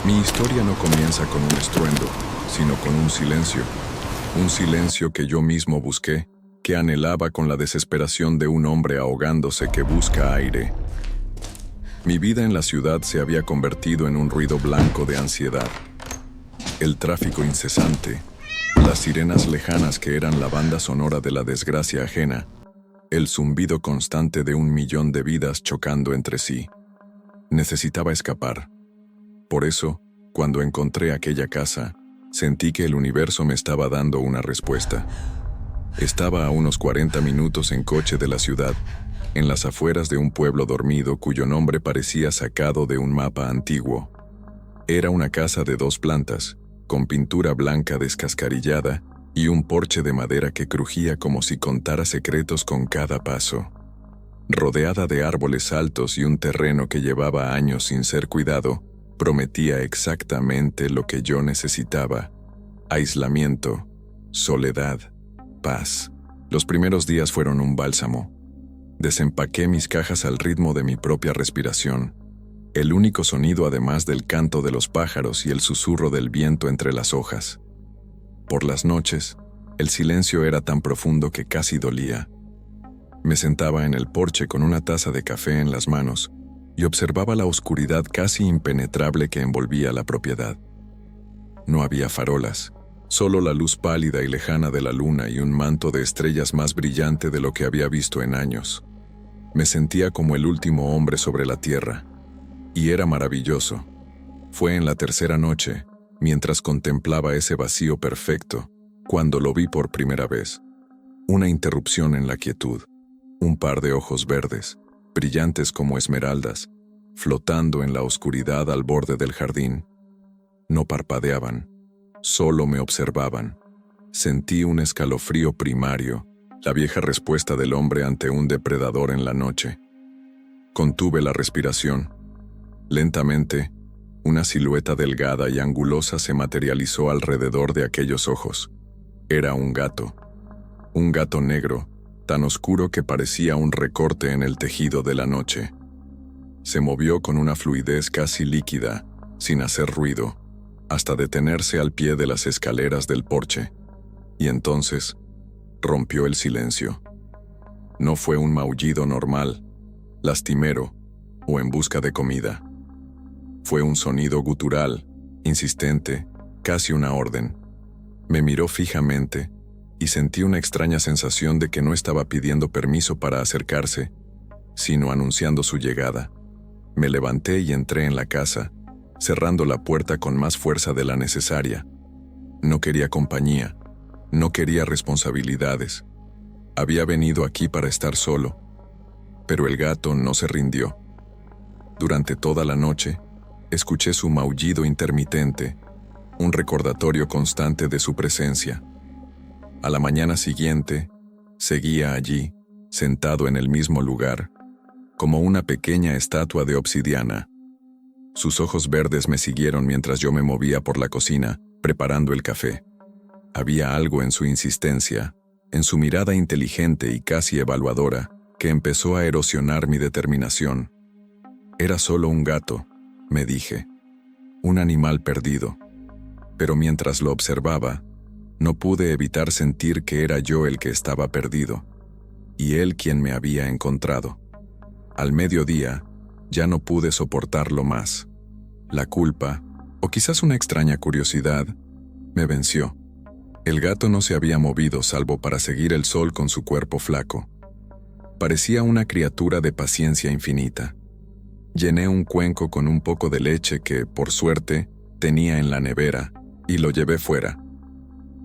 Mi historia no comienza con un estruendo, sino con un silencio que yo mismo busqué, que anhelaba con la desesperación de un hombre ahogándose que busca aire. Mi vida en la ciudad se había convertido en un ruido blanco de ansiedad. El tráfico incesante, las sirenas lejanas que eran la banda sonora de la desgracia ajena, el zumbido constante de 1 millón de vidas chocando entre sí. Necesitaba escapar. Por eso, cuando encontré aquella casa, sentí que el universo me estaba dando una respuesta. Estaba a unos 40 minutos en coche de la ciudad, en las afueras de un pueblo dormido cuyo nombre parecía sacado de un mapa antiguo. Era una casa de 2 plantas, con pintura blanca descascarillada y un porche de madera que crujía como si contara secretos con cada paso. Rodeada de árboles altos y un terreno que llevaba años sin ser cuidado, prometía exactamente lo que yo necesitaba: aislamiento, soledad, paz. Los primeros días fueron un bálsamo. Desempaqué mis cajas al ritmo de mi propia respiración. El único sonido además del canto de los pájaros y el susurro del viento entre las hojas. Por las noches, el silencio era tan profundo que casi dolía. Me sentaba en el porche con una taza de café en las manos y observaba la oscuridad casi impenetrable que envolvía la propiedad. No había farolas, solo la luz pálida y lejana de la luna y un manto de estrellas más brillante de lo que había visto en años. Me sentía como el último hombre sobre la tierra, y era maravilloso. Fue en la tercera noche, mientras contemplaba ese vacío perfecto, cuando lo vi por primera vez. Una interrupción en la quietud, un par de ojos verdes, brillantes como esmeraldas, flotando en la oscuridad al borde del jardín. No parpadeaban, solo me observaban. Sentí un escalofrío primario, la vieja respuesta del hombre ante un depredador en la noche. Contuve la respiración. Lentamente, una silueta delgada y angulosa se materializó alrededor de aquellos ojos. Era un gato negro, tan oscuro que parecía un recorte en el tejido de la noche. Se movió con una fluidez casi líquida, sin hacer ruido, hasta detenerse al pie de las escaleras del porche. Y entonces, rompió el silencio. No fue un maullido normal, lastimero o en busca de comida. Fue un sonido gutural, insistente, casi una orden. Me miró fijamente y sentí una extraña sensación de que no estaba pidiendo permiso para acercarse, sino anunciando su llegada. Me levanté y entré en la casa, cerrando la puerta con más fuerza de la necesaria. No quería compañía, no quería responsabilidades. Había venido aquí para estar solo, pero el gato no se rindió. Durante toda la noche, escuché su maullido intermitente, un recordatorio constante de su presencia. A la mañana siguiente, seguía allí, sentado en el mismo lugar, como una pequeña estatua de obsidiana. Sus ojos verdes me siguieron mientras yo me movía por la cocina, preparando el café. Había algo en su insistencia, en su mirada inteligente y casi evaluadora, que empezó a erosionar mi determinación. Era solo un gato, me dije, un animal perdido. Pero mientras lo observaba, no pude evitar sentir que era yo el que estaba perdido, y él quien me había encontrado. Al mediodía, ya no pude soportarlo más. La culpa, o quizás una extraña curiosidad, me venció. El gato no se había movido salvo para seguir el sol con su cuerpo flaco. Parecía una criatura de paciencia infinita. Llené un cuenco con un poco de leche que, por suerte, tenía en la nevera, y lo llevé fuera.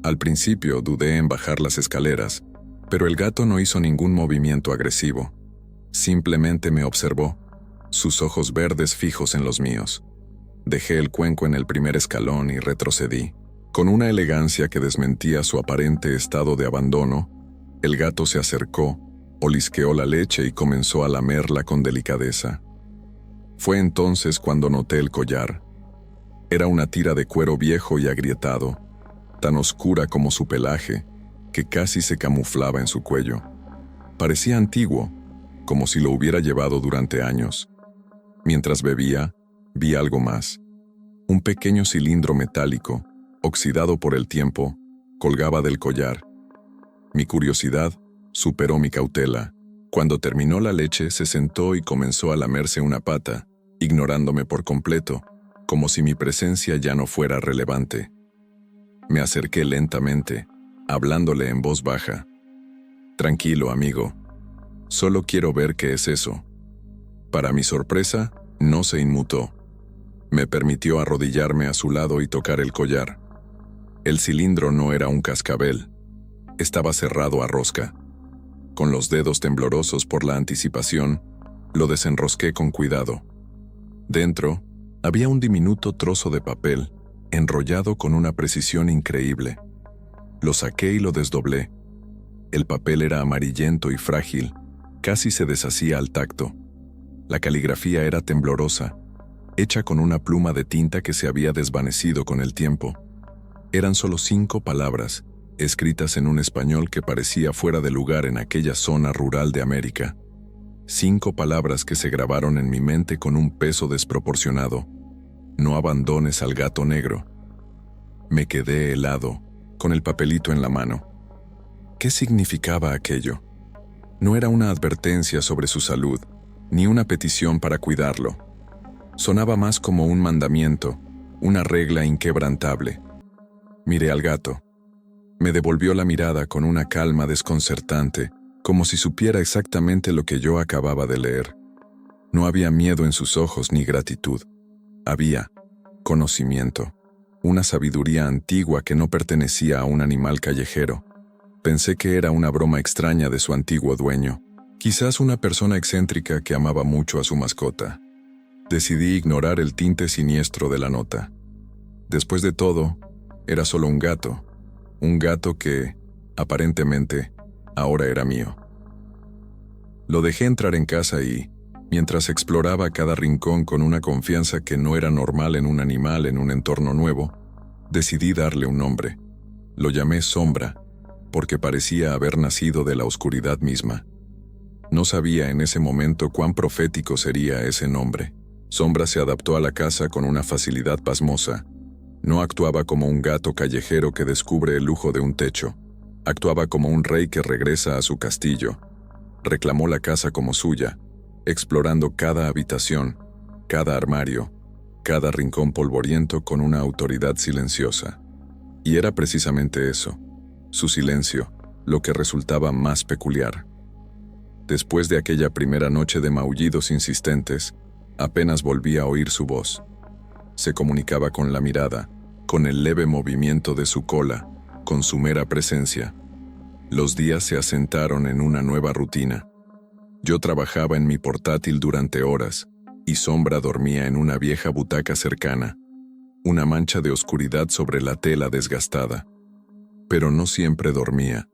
Al principio dudé en bajar las escaleras, pero el gato no hizo ningún movimiento agresivo. Simplemente me observó, sus ojos verdes fijos en los míos. Dejé el cuenco en el primer escalón y retrocedí. Con una elegancia que desmentía su aparente estado de abandono, el gato se acercó, olisqueó la leche y comenzó a lamerla con delicadeza. Fue entonces cuando noté el collar. Era una tira de cuero viejo y agrietado, tan oscura como su pelaje, que casi se camuflaba en su cuello. Parecía antiguo, como si lo hubiera llevado durante años. Mientras bebía, vi algo más. Un pequeño cilindro metálico, oxidado por el tiempo, colgaba del collar. Mi curiosidad superó mi cautela. Cuando terminó la leche, se sentó y comenzó a lamerse una pata, ignorándome por completo, como si mi presencia ya no fuera relevante. Me acerqué lentamente, hablándole en voz baja. Tranquilo, amigo. Solo quiero ver qué es eso. Para mi sorpresa, no se inmutó. Me permitió arrodillarme a su lado y tocar el collar. El cilindro no era un cascabel. Estaba cerrado a rosca. Con los dedos temblorosos por la anticipación, lo desenrosqué con cuidado. Dentro, había un diminuto trozo de papel, enrollado con una precisión increíble. Lo saqué y lo desdoblé. El papel era amarillento y frágil, casi se deshacía al tacto. La caligrafía era temblorosa, hecha con una pluma de tinta que se había desvanecido con el tiempo. Eran solo 5 palabras, escritas en un español que parecía fuera de lugar en aquella zona rural de América. 5 palabras que se grabaron en mi mente con un peso desproporcionado. No abandones al gato negro. Me quedé helado, con el papelito en la mano. ¿Qué significaba aquello? No era una advertencia sobre su salud, ni una petición para cuidarlo. Sonaba más como un mandamiento, una regla inquebrantable. Miré al gato. Me devolvió la mirada con una calma desconcertante, como si supiera exactamente lo que yo acababa de leer. No había miedo en sus ojos ni gratitud. Había conocimiento, una sabiduría antigua que no pertenecía a un animal callejero. Pensé que era una broma extraña de su antiguo dueño, quizás una persona excéntrica que amaba mucho a su mascota. Decidí ignorar el tinte siniestro de la nota. Después de todo, era solo un gato que, aparentemente, ahora era mío. Lo dejé entrar en casa y, mientras exploraba cada rincón con una confianza que no era normal en un animal en un entorno nuevo, decidí darle un nombre. Lo llamé Sombra, porque parecía haber nacido de la oscuridad misma. No sabía en ese momento cuán profético sería ese nombre. Sombra se adaptó a la casa con una facilidad pasmosa. No actuaba como un gato callejero que descubre el lujo de un techo. Actuaba como un rey que regresa a su castillo. Reclamó la casa como suya, explorando cada habitación, cada armario, cada rincón polvoriento con una autoridad silenciosa. Y era precisamente eso, su silencio, lo que resultaba más peculiar. Después de aquella primera noche de maullidos insistentes, apenas volví a oír su voz. Se comunicaba con la mirada, con el leve movimiento de su cola, con su mera presencia. Los días se asentaron en una nueva rutina. Yo trabajaba en mi portátil durante horas, y Sombra dormía en una vieja butaca cercana, una mancha de oscuridad sobre la tela desgastada. Pero no siempre dormía.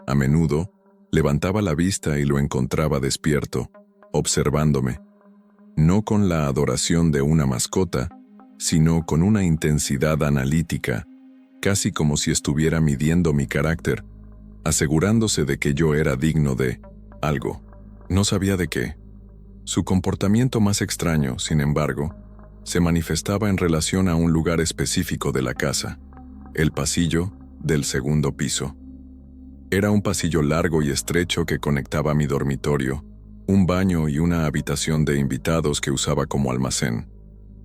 A menudo, levantaba la vista y lo encontraba despierto, observándome, no con la adoración de una mascota, sino con una intensidad analítica, casi como si estuviera midiendo mi carácter, asegurándose de que yo era digno de algo. No sabía de qué. Su comportamiento más extraño, sin embargo, se manifestaba en relación a un lugar específico de la casa, el pasillo del segundo piso. Era un pasillo largo y estrecho que conectaba mi dormitorio, un baño y una habitación de invitados que usaba como almacén.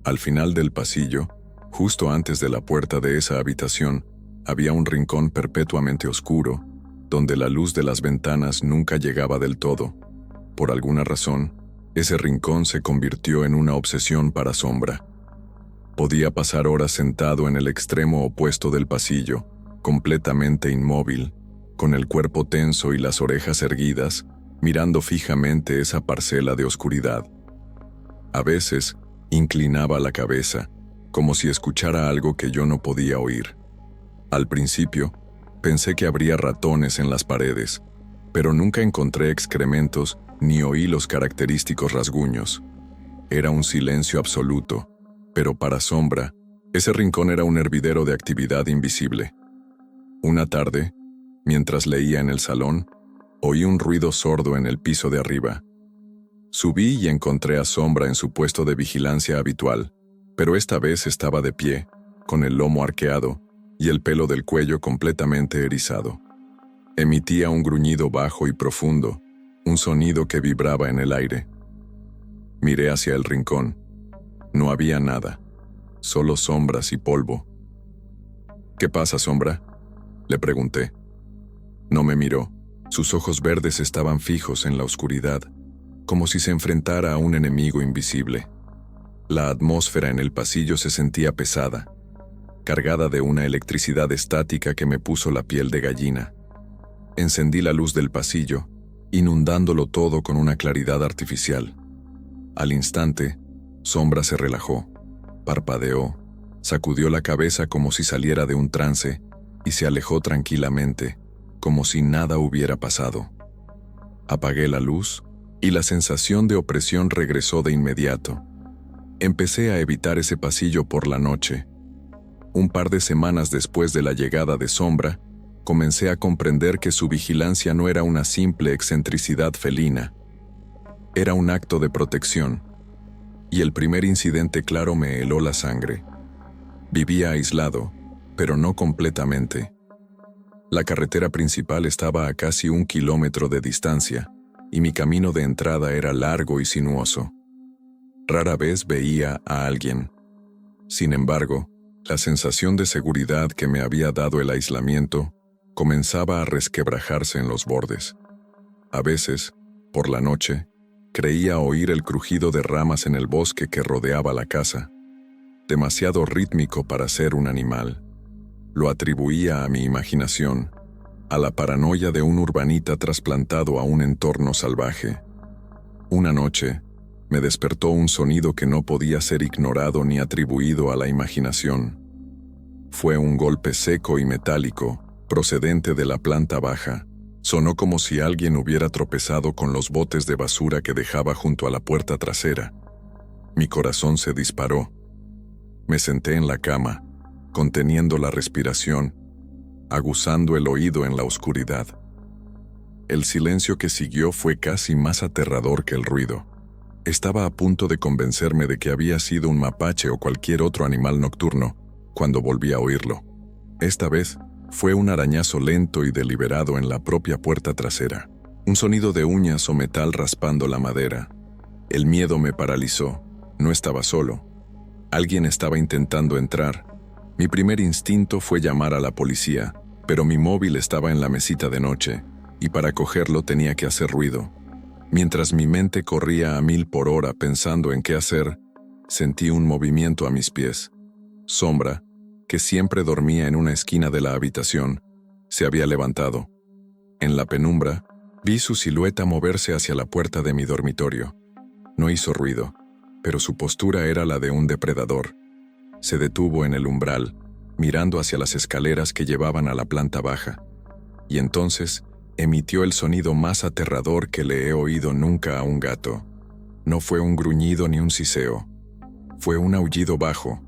Al final del pasillo, justo antes de la puerta de esa habitación, había un rincón perpetuamente oscuro, donde la luz de las ventanas nunca llegaba del todo. Por alguna razón, ese rincón se convirtió en una obsesión para Sombra. Podía pasar horas sentado en el extremo opuesto del pasillo, completamente inmóvil, con el cuerpo tenso y las orejas erguidas, mirando fijamente esa parcela de oscuridad. A veces, inclinaba la cabeza, como si escuchara algo que yo no podía oír. Al principio, pensé que habría ratones en las paredes, pero nunca encontré excrementos ni oí los característicos rasguños. Era un silencio absoluto, pero para Sombra, ese rincón era un hervidero de actividad invisible. Una tarde, mientras leía en el salón, oí un ruido sordo en el piso de arriba. Subí y encontré a Sombra en su puesto de vigilancia habitual, pero esta vez estaba de pie, con el lomo arqueado y el pelo del cuello completamente erizado. Emitía un gruñido bajo y profundo, un sonido que vibraba en el aire. Miré hacia el rincón. No había nada, solo sombras y polvo. «¿Qué pasa, Sombra?», le pregunté. No me miró. Sus ojos verdes estaban fijos en la oscuridad, como si se enfrentara a un enemigo invisible. La atmósfera en el pasillo se sentía pesada, cargada de una electricidad estática que me puso la piel de gallina. Encendí la luz del pasillo, inundándolo todo con una claridad artificial. Al instante, Sombra se relajó, parpadeó, sacudió la cabeza como si saliera de un trance y se alejó tranquilamente, como si nada hubiera pasado. Apagué la luz y la sensación de opresión regresó de inmediato. Empecé a evitar ese pasillo por la noche. Un par de semanas después de la llegada de Sombra, comencé a comprender que su vigilancia no era una simple excentricidad felina. Era un acto de protección. Y el primer incidente claro me heló la sangre. Vivía aislado, pero no completamente. La carretera principal estaba a casi 1 kilómetro de distancia, y mi camino de entrada era largo y sinuoso. Rara vez veía a alguien. Sin embargo, la sensación de seguridad que me había dado el aislamiento comenzaba a resquebrajarse en los bordes. A veces, por la noche, creía oír el crujido de ramas en el bosque que rodeaba la casa, demasiado rítmico para ser un animal. Lo atribuía a mi imaginación, a la paranoia de un urbanita trasplantado a un entorno salvaje. Una noche, me despertó un sonido que no podía ser ignorado ni atribuido a la imaginación. Fue un golpe seco y metálico, procedente de la planta baja. Sonó como si alguien hubiera tropezado con los botes de basura que dejaba junto a la puerta trasera. Mi corazón se disparó. Me senté en la cama, conteniendo la respiración, aguzando el oído en la oscuridad. El silencio que siguió fue casi más aterrador que el ruido. Estaba a punto de convencerme de que había sido un mapache o cualquier otro animal nocturno, cuando volví a oírlo. Esta vez, fue un arañazo lento y deliberado en la propia puerta trasera. Un sonido de uñas o metal raspando la madera. El miedo me paralizó. No estaba solo. Alguien estaba intentando entrar. Mi primer instinto fue llamar a la policía, pero mi móvil estaba en la mesita de noche, y para cogerlo tenía que hacer ruido. Mientras mi mente corría a 1000 por hora pensando en qué hacer, sentí un movimiento a mis pies. Sombra, que siempre dormía en una esquina de la habitación, se había levantado. En la penumbra, vi su silueta moverse hacia la puerta de mi dormitorio. No hizo ruido, pero su postura era la de un depredador. Se detuvo en el umbral, mirando hacia las escaleras que llevaban a la planta baja, y entonces emitió el sonido más aterrador que le he oído nunca a un gato. No fue un gruñido ni un siseo. Fue un aullido bajo,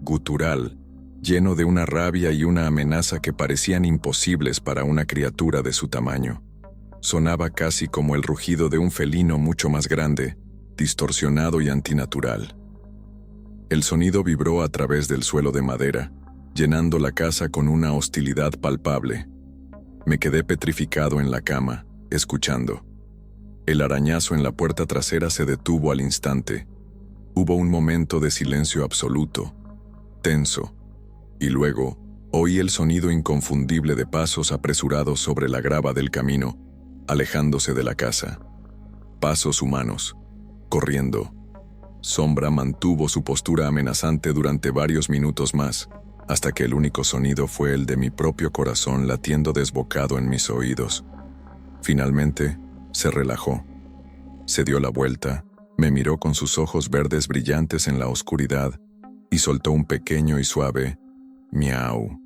gutural, lleno de una rabia y una amenaza que parecían imposibles para una criatura de su tamaño. Sonaba casi como el rugido de un felino mucho más grande, distorsionado y antinatural. El sonido vibró a través del suelo de madera, llenando la casa con una hostilidad palpable. Me quedé petrificado en la cama, escuchando. El arañazo en la puerta trasera se detuvo al instante. Hubo un momento de silencio absoluto, tenso, y luego oí el sonido inconfundible de pasos apresurados sobre la grava del camino, alejándose de la casa. Pasos humanos, corriendo. Sombra mantuvo su postura amenazante durante varios minutos más, hasta que el único sonido fue el de mi propio corazón latiendo desbocado en mis oídos. Finalmente, se relajó. Se dio la vuelta, me miró con sus ojos verdes brillantes en la oscuridad y soltó un pequeño y suave miau,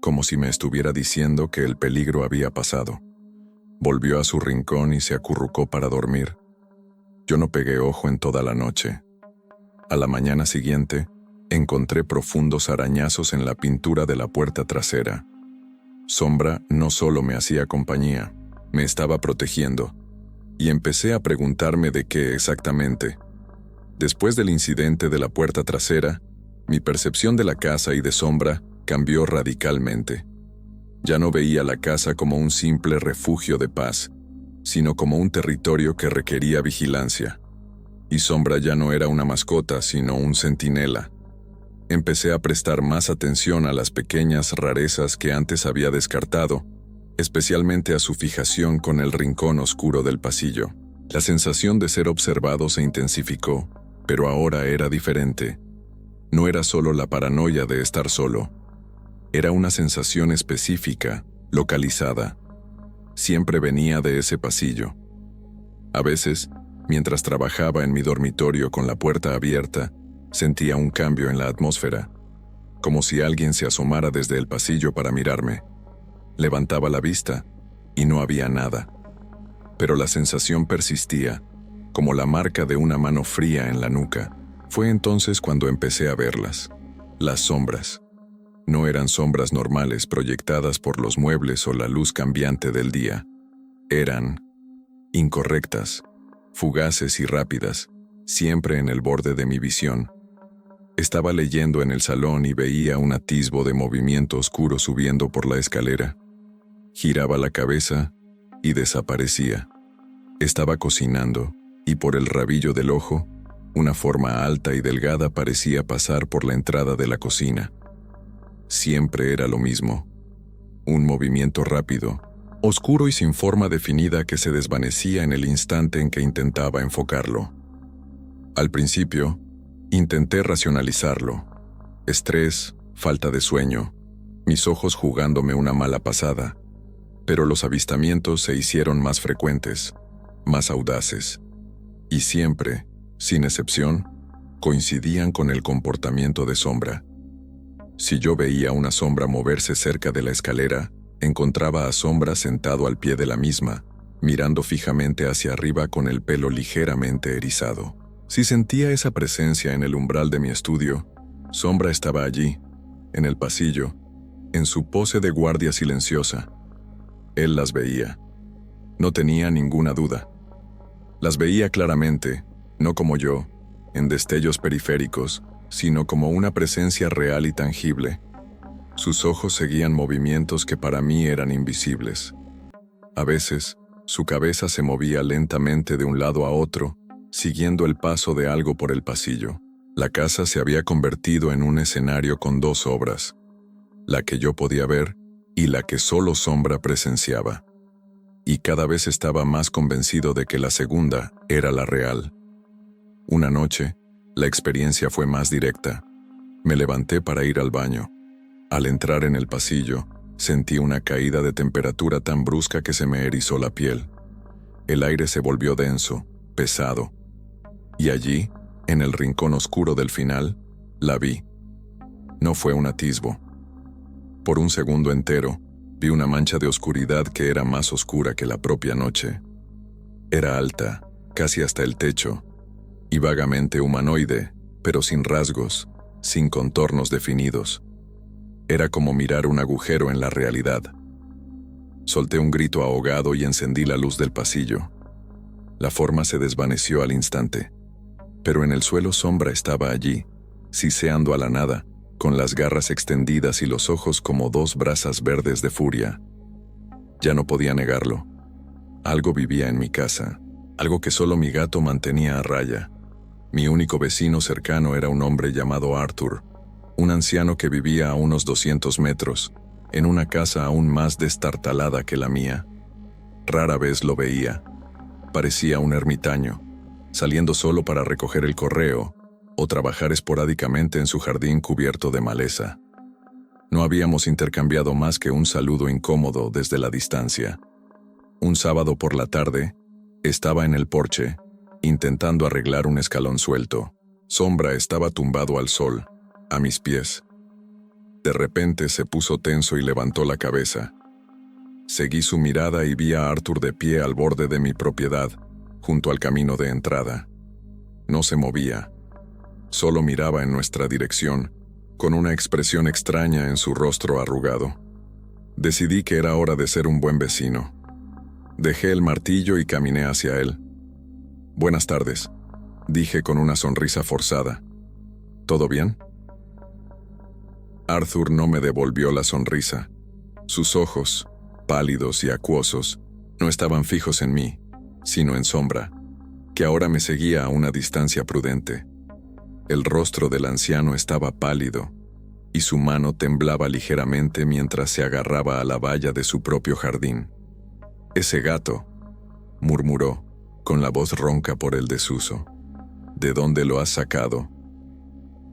como si me estuviera diciendo que el peligro había pasado. Volvió a su rincón y se acurrucó para dormir. Yo no pegué ojo en toda la noche. A la mañana siguiente, encontré profundos arañazos en la pintura de la puerta trasera. Sombra no solo me hacía compañía, me estaba protegiendo, y empecé a preguntarme de qué exactamente. Después del incidente de la puerta trasera, Mi percepción de la casa y de Sombra cambió radicalmente. Ya no veía la casa como un simple refugio de paz, sino como un territorio que requería vigilancia. Y Sombra ya no era una mascota, sino un centinela. Empecé a prestar más atención a las pequeñas rarezas que antes había descartado, especialmente a su fijación con el rincón oscuro del pasillo. La sensación de ser observado se intensificó, pero ahora era diferente. No era solo la paranoia de estar solo. Era una sensación específica, localizada. Siempre venía de ese pasillo. A veces, mientras trabajaba en mi dormitorio con la puerta abierta, sentía un cambio en la atmósfera, como si alguien se asomara desde el pasillo para mirarme. Levantaba la vista y no había nada. Pero la sensación persistía, como la marca de una mano fría en la nuca. Fue entonces cuando empecé a verlas. Las sombras. No eran sombras normales proyectadas por los muebles o la luz cambiante del día. Eran incorrectas, fugaces y rápidas, siempre en el borde de mi visión. Estaba leyendo en el salón y veía un atisbo de movimiento oscuro subiendo por la escalera. Giraba la cabeza y desaparecía. Estaba cocinando, y por el rabillo del ojo, una forma alta y delgada parecía pasar por la entrada de la cocina. Siempre era lo mismo. Un movimiento rápido, oscuro y sin forma definida que se desvanecía en el instante en que intentaba enfocarlo. Al principio, intenté racionalizarlo. Estrés, falta de sueño, mis ojos jugándome una mala pasada. Pero los avistamientos se hicieron más frecuentes, más audaces. Y siempre, sin excepción, coincidían con el comportamiento de Sombra. Si yo veía una sombra moverse cerca de la escalera, encontraba a Sombra sentado al pie de la misma, mirando fijamente hacia arriba con el pelo ligeramente erizado. Si sentía esa presencia en el umbral de mi estudio, Sombra estaba allí, en el pasillo, en su pose de guardia silenciosa. Él las veía. No tenía ninguna duda. Las veía claramente, no como yo, en destellos periféricos, sino como una presencia real y tangible. Sus ojos seguían movimientos que para mí eran invisibles. A veces, su cabeza se movía lentamente de un lado a otro, siguiendo el paso de algo por el pasillo. La casa se había convertido en un escenario con dos obras, la que yo podía ver y la que solo Sombra presenciaba. Y cada vez estaba más convencido de que la segunda era la real. Una noche, la experiencia fue más directa. Me levanté para ir al baño. Al entrar en el pasillo, sentí una caída de temperatura tan brusca que se me erizó la piel. El aire se volvió denso, pesado. Y allí, en el rincón oscuro del final, la vi. No fue un atisbo. Por un segundo entero, vi una mancha de oscuridad que era más oscura que la propia noche. Era alta, casi hasta el techo, y vagamente humanoide, pero sin rasgos, sin contornos definidos. Era como mirar un agujero en la realidad. Solté un grito ahogado y encendí la luz del pasillo. La forma se desvaneció al instante, pero en el suelo Sombra estaba allí, siseando a la nada, con las garras extendidas y los ojos como dos brasas verdes de furia. Ya no podía negarlo. Algo vivía en mi casa, algo que solo mi gato mantenía a raya. Mi único vecino cercano era un hombre llamado Arthur, un anciano que vivía a unos 200 metros, en una casa aún más destartalada que la mía. Rara vez lo veía. Parecía un ermitaño, saliendo solo para recoger el correo o trabajar esporádicamente en su jardín cubierto de maleza. No habíamos intercambiado más que un saludo incómodo desde la distancia. Un sábado por la tarde, estaba en el porche, intentando arreglar un escalón suelto. Sombra estaba tumbado al sol, a mis pies. De repente se puso tenso y levantó la cabeza. Seguí su mirada y vi a Arthur de pie al borde de mi propiedad, junto al camino de entrada. No se movía. Solo miraba en nuestra dirección, con una expresión extraña en su rostro arrugado. Decidí que era hora de ser un buen vecino. Dejé el martillo y caminé hacia él. «Buenas tardes», dije con una sonrisa forzada. «¿Todo bien?». Arthur no me devolvió la sonrisa. Sus ojos, pálidos y acuosos, no estaban fijos en mí, sino en Sombra, que ahora me seguía a una distancia prudente. El rostro del anciano estaba pálido, y su mano temblaba ligeramente mientras se agarraba a la valla de su propio jardín. «Ese gato», murmuró, con la voz ronca por el desuso. «¿De dónde lo has sacado?»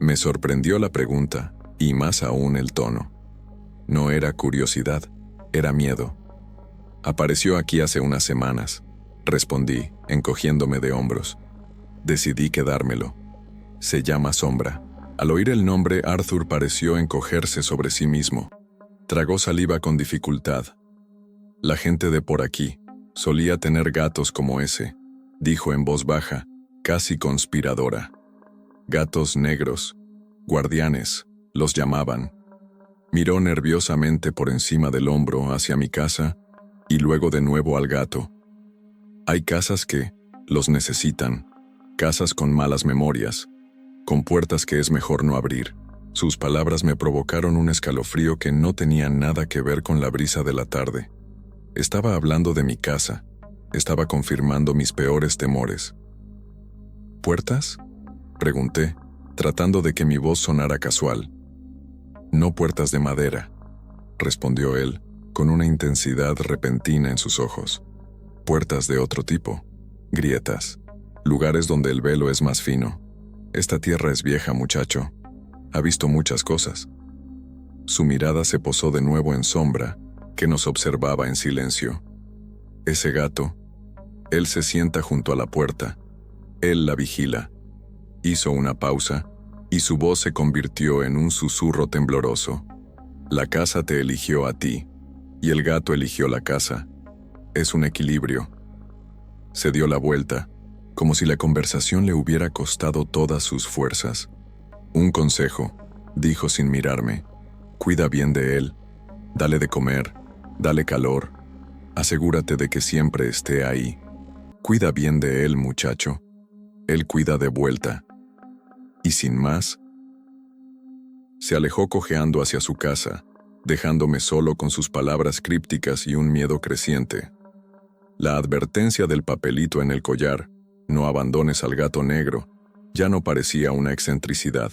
Me sorprendió la pregunta, y más aún el tono. No era curiosidad, era miedo. «Apareció aquí hace unas semanas», respondí, encogiéndome de hombros. Decidí quedármelo. Se llama Sombra. Al oír el nombre, Arthur pareció encogerse sobre sí mismo. Tragó saliva con dificultad. «La gente de por aquí solía tener gatos como ese», dijo en voz baja, casi conspiradora. «Gatos negros, guardianes, los llamaban». Miró nerviosamente por encima del hombro hacia mi casa y luego de nuevo al gato. «Hay casas que los necesitan, casas con malas memorias, con puertas que es mejor no abrir». Sus palabras me provocaron un escalofrío que no tenía nada que ver con la brisa de la tarde. Estaba hablando de mi casa, estaba confirmando mis peores temores. «¿Puertas?», pregunté, tratando de que mi voz sonara casual. «No puertas de madera», respondió él, con una intensidad repentina en sus ojos. «Puertas de otro tipo, grietas, lugares donde el velo es más fino. Esta tierra es vieja, muchacho. Ha visto muchas cosas». Su mirada se posó de nuevo en Sombra, que nos observaba en silencio. «Ese gato, él se sienta junto a la puerta. Él la vigila». Hizo una pausa, y su voz se convirtió en un susurro tembloroso. «La casa te eligió a ti, y el gato eligió la casa. Es un equilibrio». Se dio la vuelta, como si la conversación le hubiera costado todas sus fuerzas. «Un consejo», dijo sin mirarme. «Cuida bien de él. Dale de comer, dale calor. Asegúrate de que siempre esté ahí. Cuida bien de él, muchacho. Él cuida de vuelta». Y sin más, se alejó cojeando hacia su casa, dejándome solo con sus palabras crípticas y un miedo creciente. La advertencia del papelito en el collar, «No abandones al gato negro», ya no parecía una excentricidad.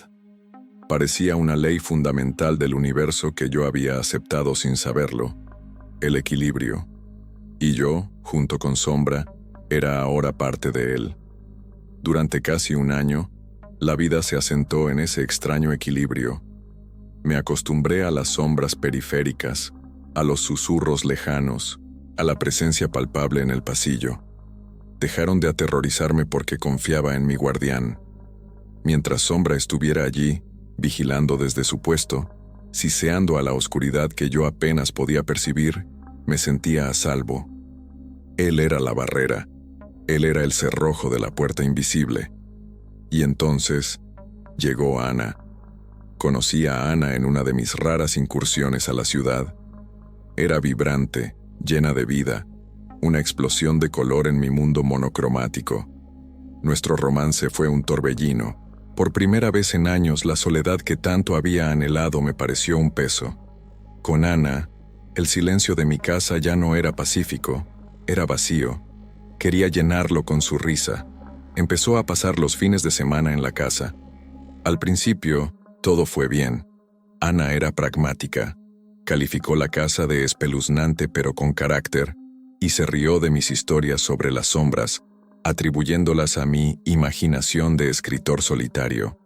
Parecía una ley fundamental del universo que yo había aceptado sin saberlo: el equilibrio. Y yo, junto con Sombra, era ahora parte de él. Durante casi un año, la vida se asentó en ese extraño equilibrio. Me acostumbré a las sombras periféricas, a los susurros lejanos, a la presencia palpable en el pasillo. Dejaron de aterrorizarme porque confiaba en mi guardián. Mientras Sombra estuviera allí, vigilando desde su puesto, siseando a la oscuridad que yo apenas podía percibir, me sentía a salvo. Él era la barrera, él era el cerrojo de la puerta invisible. Y entonces llegó Ana. Conocí a Ana en una de mis raras incursiones a la ciudad. Era vibrante, llena de vida, una explosión de color en mi mundo monocromático. Nuestro romance fue un torbellino. Por primera vez en años, la soledad que tanto había anhelado me pareció un peso. Con Ana, el silencio de mi casa ya no era pacífico, era vacío. Quería llenarlo con su risa. Empezó a pasar los fines de semana en la casa. Al principio, todo fue bien. Ana era pragmática. Calificó la casa de espeluznante pero con carácter, y se rió de mis historias sobre las sombras, atribuyéndolas a mi imaginación de escritor solitario.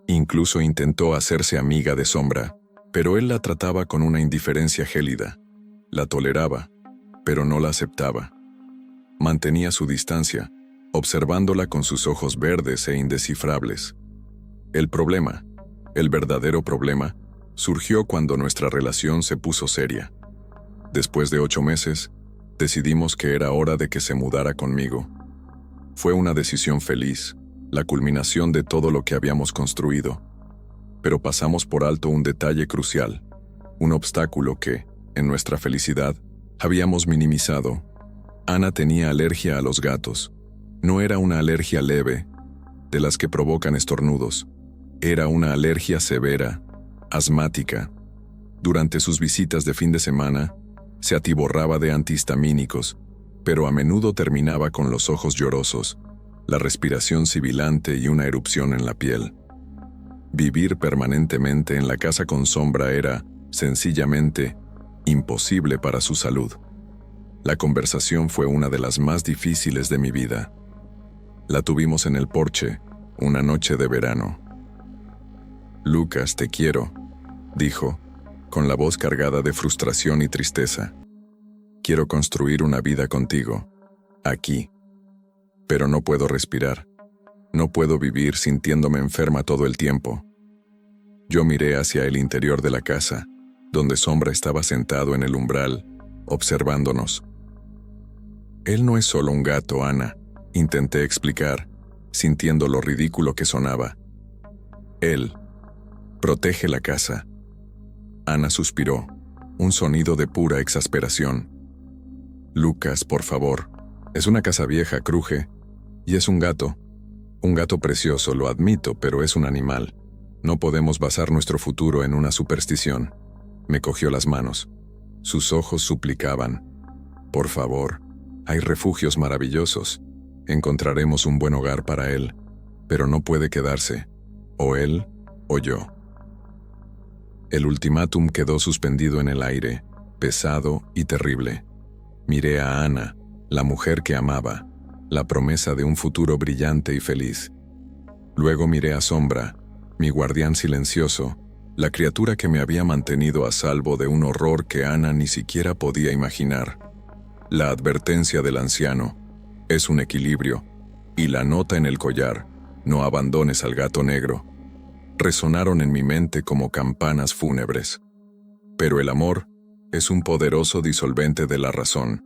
Incluso intentó hacerse amiga de Sombra, pero él la trataba con una indiferencia gélida. La toleraba, pero no la aceptaba. Mantenía su distancia, observándola con sus ojos verdes e indescifrables. El problema, el verdadero problema, surgió cuando nuestra relación se puso seria. Después de 8 meses, decidimos que era hora de que se mudara conmigo. Fue una decisión feliz, la culminación de todo lo que habíamos construido. Pero pasamos por alto un detalle crucial, un obstáculo que, en nuestra felicidad, habíamos minimizado. Ana tenía alergia a los gatos. No era una alergia leve, de las que provocan estornudos. Era una alergia severa, asmática. Durante sus visitas de fin de semana, se atiborraba de antihistamínicos, pero a menudo terminaba con los ojos llorosos, la respiración sibilante y una erupción en la piel. Vivir permanentemente en la casa con Sombra era, sencillamente, imposible para su salud. La conversación fue una de las más difíciles de mi vida. La tuvimos en el porche, una noche de verano. «Lucas, te quiero», dijo, con la voz cargada de frustración y tristeza. «Quiero construir una vida contigo, aquí. Pero no puedo respirar. No puedo vivir sintiéndome enferma todo el tiempo». Yo miré hacia el interior de la casa, donde Sombra estaba sentado en el umbral, observándonos. «Él no es solo un gato, Ana», intenté explicar, sintiendo lo ridículo que sonaba. «Él protege la casa». Ana suspiró, un sonido de pura exasperación. «Lucas, por favor. Es una casa vieja, cruje. Y es un gato. Un gato precioso, lo admito, pero es un animal. No podemos basar nuestro futuro en una superstición». Me cogió las manos. Sus ojos suplicaban. «Por favor, hay refugios maravillosos. Encontraremos un buen hogar para él, pero no puede quedarse. O él, o yo». El ultimátum quedó suspendido en el aire, pesado y terrible. Miré a Ana, la mujer que amaba, la promesa de un futuro brillante y feliz. Luego miré a Sombra, mi guardián silencioso, la criatura que me había mantenido a salvo de un horror que Ana ni siquiera podía imaginar. La advertencia del anciano: «Es un equilibrio», y la nota en el collar: «No abandones al gato negro», resonaron en mi mente como campanas fúnebres. Pero el amor es un poderoso disolvente de la razón.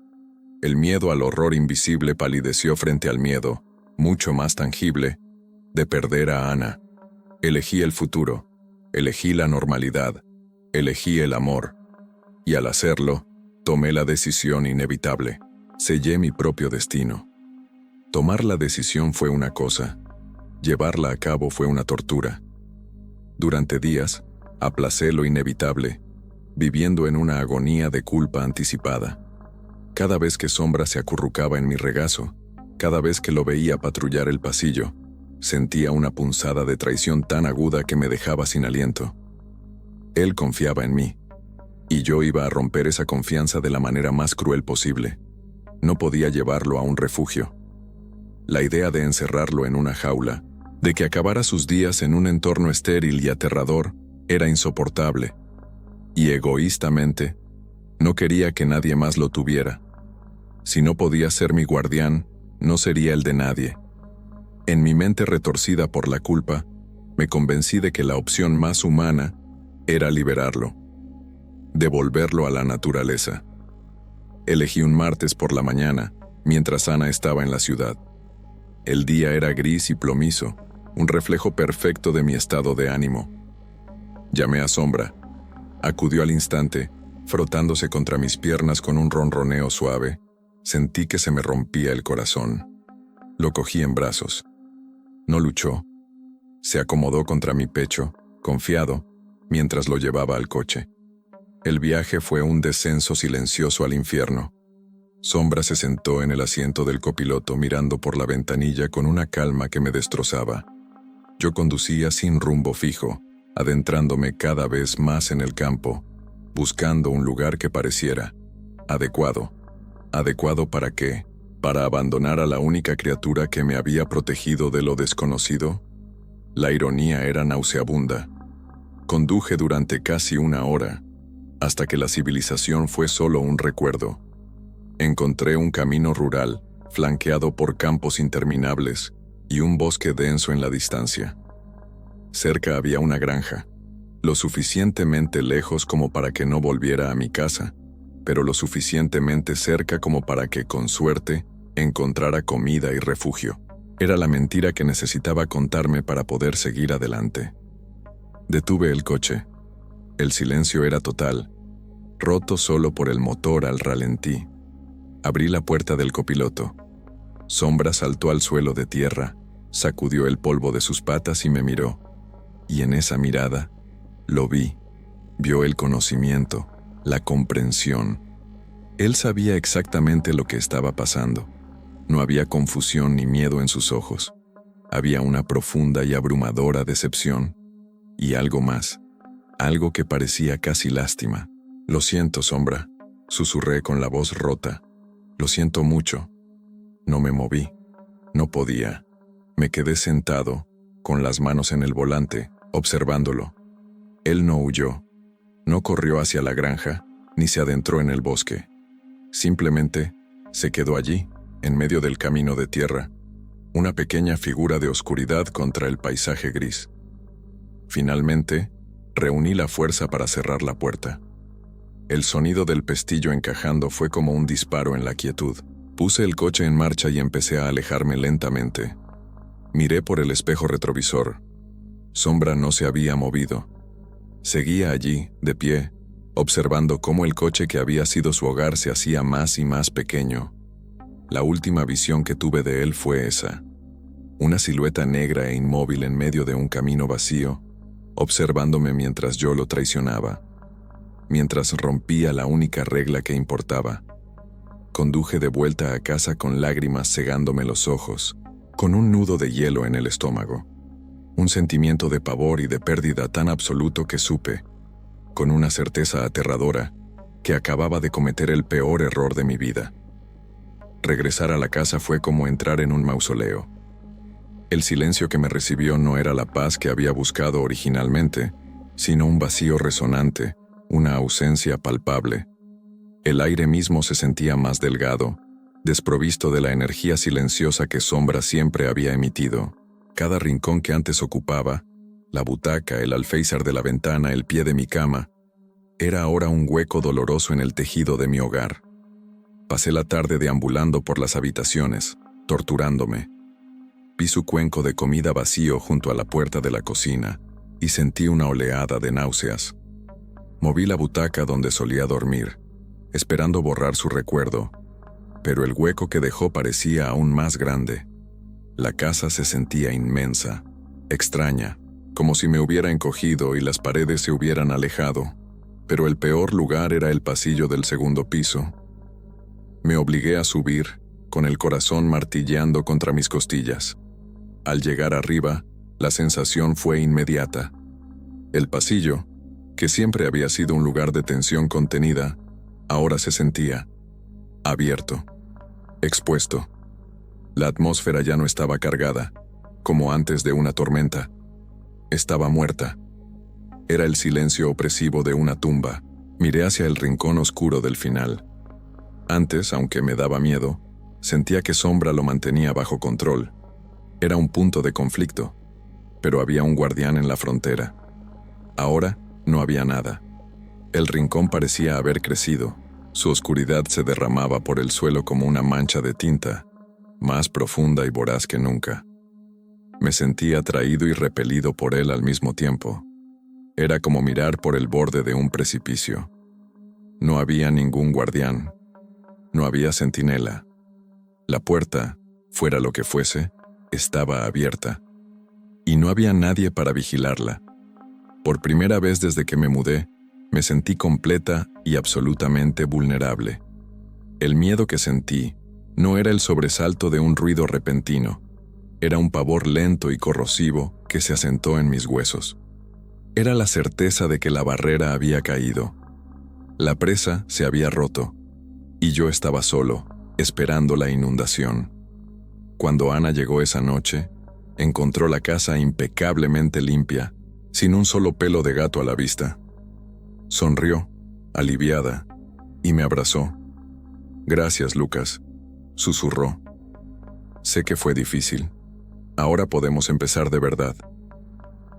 El miedo al horror invisible palideció frente al miedo, mucho más tangible, de perder a Ana. Elegí el futuro, elegí la normalidad, elegí el amor. Y al hacerlo, tomé la decisión inevitable. Sellé mi propio destino. Tomar la decisión fue una cosa, llevarla a cabo fue una tortura. Durante días, aplacé lo inevitable, viviendo en una agonía de culpa anticipada. Cada vez que Sombra se acurrucaba en mi regazo, cada vez que lo veía patrullar el pasillo, sentía una punzada de traición tan aguda que me dejaba sin aliento. Él confiaba en mí, y yo iba a romper esa confianza de la manera más cruel posible. No podía llevarlo a un refugio. La idea de encerrarlo en una jaula, de que acabara sus días en un entorno estéril y aterrador, era insoportable. Y egoístamente, no quería que nadie más lo tuviera. Si no podía ser mi guardián, no sería el de nadie. En mi mente retorcida por la culpa, me convencí de que la opción más humana era liberarlo, devolverlo a la naturaleza. Elegí un martes por la mañana, mientras Ana estaba en la ciudad. El día era gris y plomizo, un reflejo perfecto de mi estado de ánimo. Llamé a Sombra. Acudió al instante, frotándose contra mis piernas con un ronroneo suave. Sentí que se me rompía el corazón. Lo cogí en brazos. No luchó. Se acomodó contra mi pecho, confiado, mientras lo llevaba al coche. El viaje fue un descenso silencioso al infierno. Sombra se sentó en el asiento del copiloto mirando por la ventanilla con una calma que me destrozaba. Yo conducía sin rumbo fijo, adentrándome cada vez más en el campo, buscando un lugar que pareciera adecuado. ¿Adecuado para qué? ¿Para abandonar a la única criatura que me había protegido de lo desconocido? La ironía era nauseabunda. Conduje durante casi una hora, hasta que la civilización fue solo un recuerdo. Encontré un camino rural, flanqueado por campos interminables, y un bosque denso en la distancia. Cerca había una granja, lo suficientemente lejos como para que no volviera a mi casa, pero lo suficientemente cerca como para que, con suerte, encontrara comida y refugio. Era la mentira que necesitaba contarme para poder seguir adelante. Detuve el coche. El silencio era total, roto solo por el motor al ralentí. Abrí la puerta del copiloto. Sombra saltó al suelo de tierra, sacudió el polvo de sus patas y me miró. Y en esa mirada, Lo vi. Vio el conocimiento, la comprensión. Él sabía exactamente lo que estaba pasando. No había confusión ni miedo en sus ojos. Había una profunda y abrumadora decepción. Y algo más, algo que parecía casi lástima. «Lo siento, Sombra», susurré con la voz rota. «Lo siento mucho». No me moví. No podía. Me quedé sentado, con las manos en el volante, observándolo. Él no huyó. No corrió hacia la granja, ni se adentró en el bosque. Simplemente se quedó allí, en medio del camino de tierra, una pequeña figura de oscuridad contra el paisaje gris. Finalmente, reuní la fuerza para cerrar la puerta. El sonido del pestillo encajando fue como un disparo en la quietud. Puse el coche en marcha y empecé a alejarme lentamente. Miré por el espejo retrovisor. Sombra no se había movido. Seguía allí, de pie, observando cómo el coche que había sido su hogar se hacía más y más pequeño. La última visión que tuve de él fue esa. Una silueta negra e inmóvil en medio de un camino vacío, observándome mientras yo lo traicionaba. Mientras rompía la única regla que importaba. Conduje de vuelta a casa con lágrimas cegándome los ojos, con un nudo de hielo en el estómago. Un sentimiento de pavor y de pérdida tan absoluto que supe, con una certeza aterradora, que acababa de cometer el peor error de mi vida. Regresar a la casa fue como entrar en un mausoleo. El silencio que me recibió no era la paz que había buscado originalmente, sino un vacío resonante, una ausencia palpable. El aire mismo se sentía más delgado, desprovisto de la energía silenciosa que Sombra siempre había emitido. Cada rincón que antes ocupaba, la butaca, el alféizar de la ventana, el pie de mi cama, era ahora un hueco doloroso en el tejido de mi hogar. Pasé la tarde deambulando por las habitaciones, torturándome. Vi su cuenco de comida vacío junto a la puerta de la cocina y sentí una oleada de náuseas. Moví la butaca donde solía dormir, esperando borrar su recuerdo, pero el hueco que dejó parecía aún más grande. La casa se sentía inmensa, extraña, como si me hubiera encogido y las paredes se hubieran alejado, pero el peor lugar era el pasillo del segundo piso. Me obligué a subir, con el corazón martilleando contra mis costillas. Al llegar arriba, la sensación fue inmediata. El pasillo, que siempre había sido un lugar de tensión contenida, ahora se sentía abierto, expuesto. La atmósfera ya no estaba cargada, como antes de una tormenta. Estaba muerta. Era el silencio opresivo de una tumba. Miré hacia el rincón oscuro del final. Antes, aunque me daba miedo, sentía que Sombra lo mantenía bajo control. Era un punto de conflicto, pero había un guardián en la frontera. Ahora, no había nada. El rincón parecía haber crecido. Su oscuridad se derramaba por el suelo como una mancha de tinta, más profunda y voraz que nunca. Me sentía atraído y repelido por él al mismo tiempo. Era como mirar por el borde de un precipicio. No había ningún guardián. No había centinela. La puerta, fuera lo que fuese, estaba abierta. Y no había nadie para vigilarla. Por primera vez desde que me mudé, me sentí completa y absolutamente vulnerable. El miedo que sentí no era el sobresalto de un ruido repentino, era un pavor lento y corrosivo que se asentó en mis huesos. Era la certeza de que la barrera había caído. La presa se había roto, y yo estaba solo, esperando la inundación. Cuando Ana llegó esa noche, encontró la casa impecablemente limpia, sin un solo pelo de gato a la vista. Sonrió, aliviada, y me abrazó. «Gracias, Lucas», susurró. «Sé que fue difícil. Ahora podemos empezar de verdad».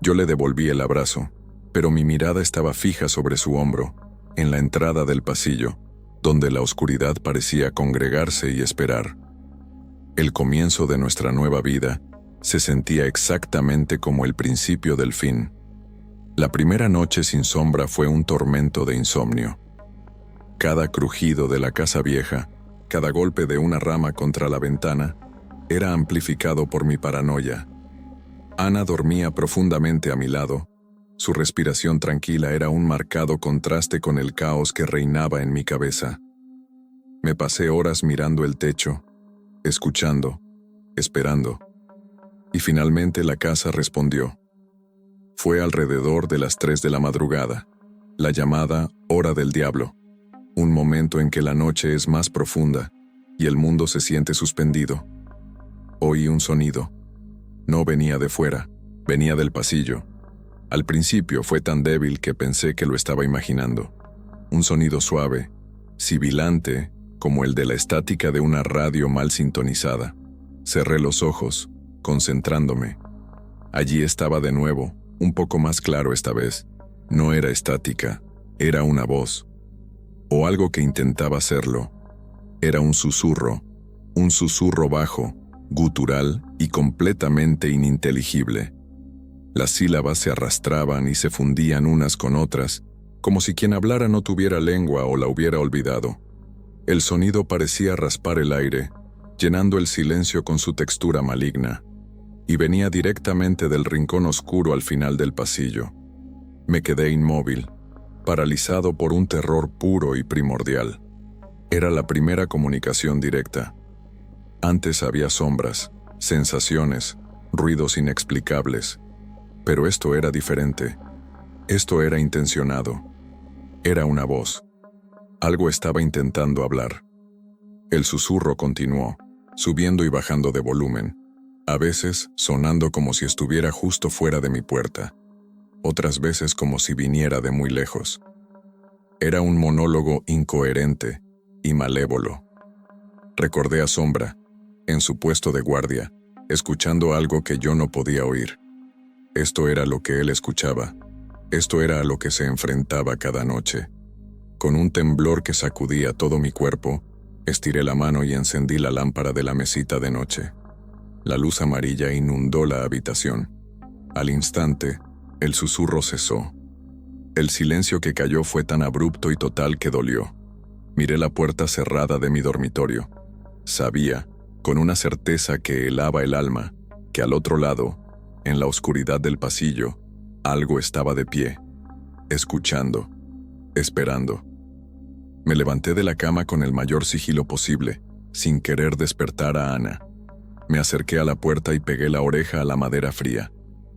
Yo le devolví el abrazo, pero mi mirada estaba fija sobre su hombro, en la entrada del pasillo, donde la oscuridad parecía congregarse y esperar. El comienzo de nuestra nueva vida se sentía exactamente como el principio del fin. La primera noche sin Sombra fue un tormento de insomnio. Cada crujido de la casa vieja, cada golpe de una rama contra la ventana, era amplificado por mi paranoia. Ana dormía profundamente a mi lado, Su respiración tranquila era un marcado contraste con el caos que reinaba en mi cabeza. Me pasé horas mirando el techo, escuchando, esperando. Y finalmente la casa respondió. Fue alrededor de las 3 de la madrugada, la llamada hora del diablo, un momento en que la noche es más profunda y el mundo se siente suspendido. Oí un sonido. No venía de fuera, venía del pasillo. Al principio fue tan débil que pensé que lo estaba imaginando. Un sonido suave, sibilante, como el de la estática de una radio mal sintonizada. Cerré los ojos, concentrándome. Allí estaba de nuevo, un poco más claro esta vez. No era estática, era una voz. O algo que intentaba serlo. Era un susurro bajo, gutural y completamente ininteligible. Las sílabas se arrastraban y se fundían unas con otras, como si quien hablara no tuviera lengua o la hubiera olvidado. El sonido parecía raspar el aire, llenando el silencio con su textura maligna, y venía directamente del rincón oscuro al final del pasillo. Me quedé inmóvil, paralizado por un terror puro y primordial. Era la primera comunicación directa. Antes había sombras, sensaciones, ruidos inexplicables. Pero esto era diferente. Esto era intencionado. Era una voz. Algo estaba intentando hablar. El susurro continuó, subiendo y bajando de volumen, a veces sonando como si estuviera justo fuera de mi puerta, otras veces como si viniera de muy lejos. Era un monólogo incoherente y malévolo. Recordé a Sombra, en su puesto de guardia, escuchando algo que yo no podía oír. Esto era lo que él escuchaba. Esto era a lo que se enfrentaba cada noche. Con un temblor que sacudía todo mi cuerpo, estiré la mano y encendí la lámpara de la mesita de noche. La luz amarilla inundó la habitación. Al instante, el susurro cesó. El silencio que cayó fue tan abrupto y total que dolió. Miré la puerta cerrada de mi dormitorio. Sabía, con una certeza que helaba el alma, que al otro lado, en la oscuridad del pasillo, algo estaba de pie, escuchando, esperando. Me levanté de la cama con el mayor sigilo posible, sin querer despertar a Ana. Me acerqué a la puerta y pegué la oreja a la madera fría.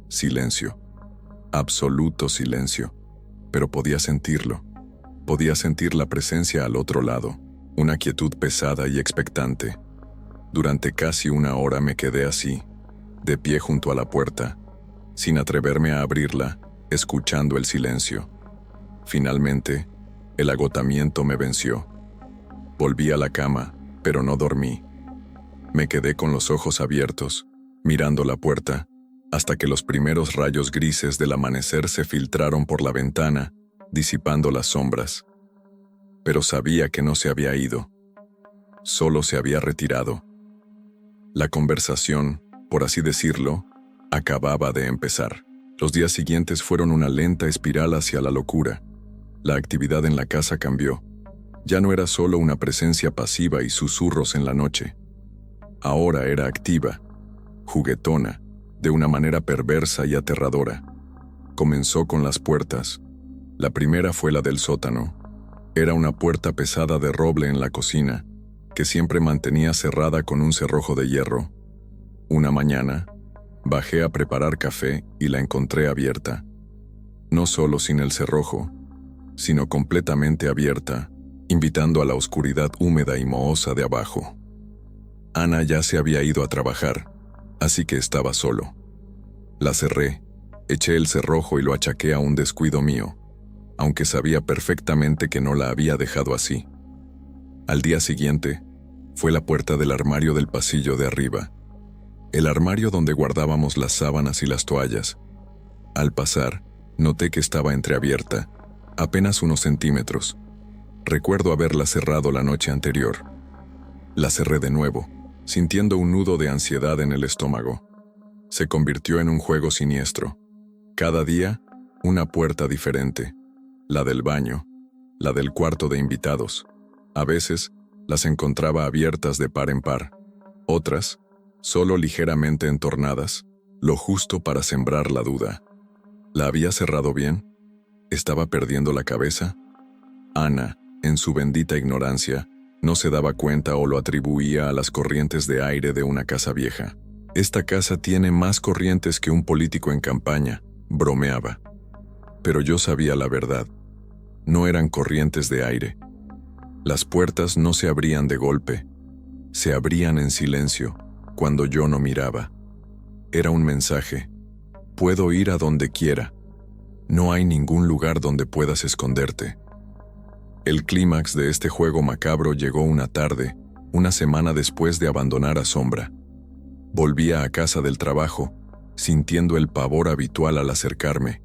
Silencio. Absoluto silencio. Pero podía sentirlo. Podía sentir la presencia al otro lado, una quietud pesada y expectante. Durante casi una hora me quedé así, de pie junto a la puerta, sin atreverme a abrirla, escuchando el silencio. Finalmente, el agotamiento me venció. Volví a la cama, pero no dormí. Me quedé con los ojos abiertos, mirando la puerta, hasta que los primeros rayos grises del amanecer se filtraron por la ventana, disipando las sombras. Pero sabía que no se había ido. Solo se había retirado. La conversación, por así decirlo, acababa de empezar. Los días siguientes fueron una lenta espiral hacia la locura. La actividad en la casa cambió. Ya no era solo una presencia pasiva y susurros en la noche. Ahora era activa, juguetona, de una manera perversa y aterradora. Comenzó con las puertas. La primera fue la del sótano. Era una puerta pesada de roble en la cocina, que siempre mantenía cerrada con un cerrojo de hierro. Una mañana, bajé a preparar café y la encontré abierta. No solo sin el cerrojo, sino completamente abierta, invitando a la oscuridad húmeda y mohosa de abajo. Ana ya se había ido a trabajar, así que estaba solo. La cerré, eché el cerrojo y lo achaqué a un descuido mío, aunque sabía perfectamente que no la había dejado así. Al día siguiente, fue la puerta del armario del pasillo de arriba. El armario donde guardábamos las sábanas y las toallas. Al pasar, noté que estaba entreabierta, apenas unos centímetros. Recuerdo haberla cerrado la noche anterior. La cerré de nuevo, sintiendo un nudo de ansiedad en el estómago. Se convirtió en un juego siniestro. Cada día, una puerta diferente. La del baño, la del cuarto de invitados. A veces, las encontraba abiertas de par en par. Otras, solo ligeramente entornadas, lo justo para sembrar la duda. ¿La había cerrado bien? ¿Estaba perdiendo la cabeza? Ana, en su bendita ignorancia, no se daba cuenta o lo atribuía a las corrientes de aire de una casa vieja. Esta casa tiene más corrientes que un político en campaña, bromeaba. Pero yo sabía la verdad. No eran corrientes de aire. Las puertas no se abrían de golpe. Se abrían en silencio, cuando yo no miraba. Era un mensaje. Puedo ir a donde quiera. No hay ningún lugar donde puedas esconderte. El clímax de este juego macabro llegó una tarde, una semana después de abandonar a Sombra. Volvía a casa del trabajo, sintiendo el pavor habitual al acercarme.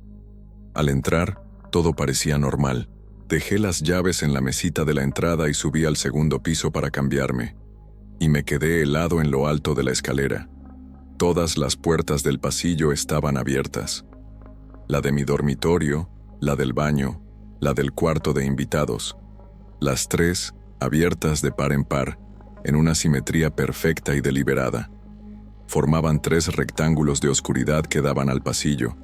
Al entrar, todo parecía normal. Dejé las llaves en la mesita de la entrada y subí al segundo piso para cambiarme. Y me quedé helado en lo alto de la escalera. Todas las puertas del pasillo estaban abiertas. La de mi dormitorio, la del baño, la del cuarto de invitados. Las tres, abiertas de par en par, en una simetría perfecta y deliberada. Formaban 3 rectángulos de oscuridad que daban al pasillo,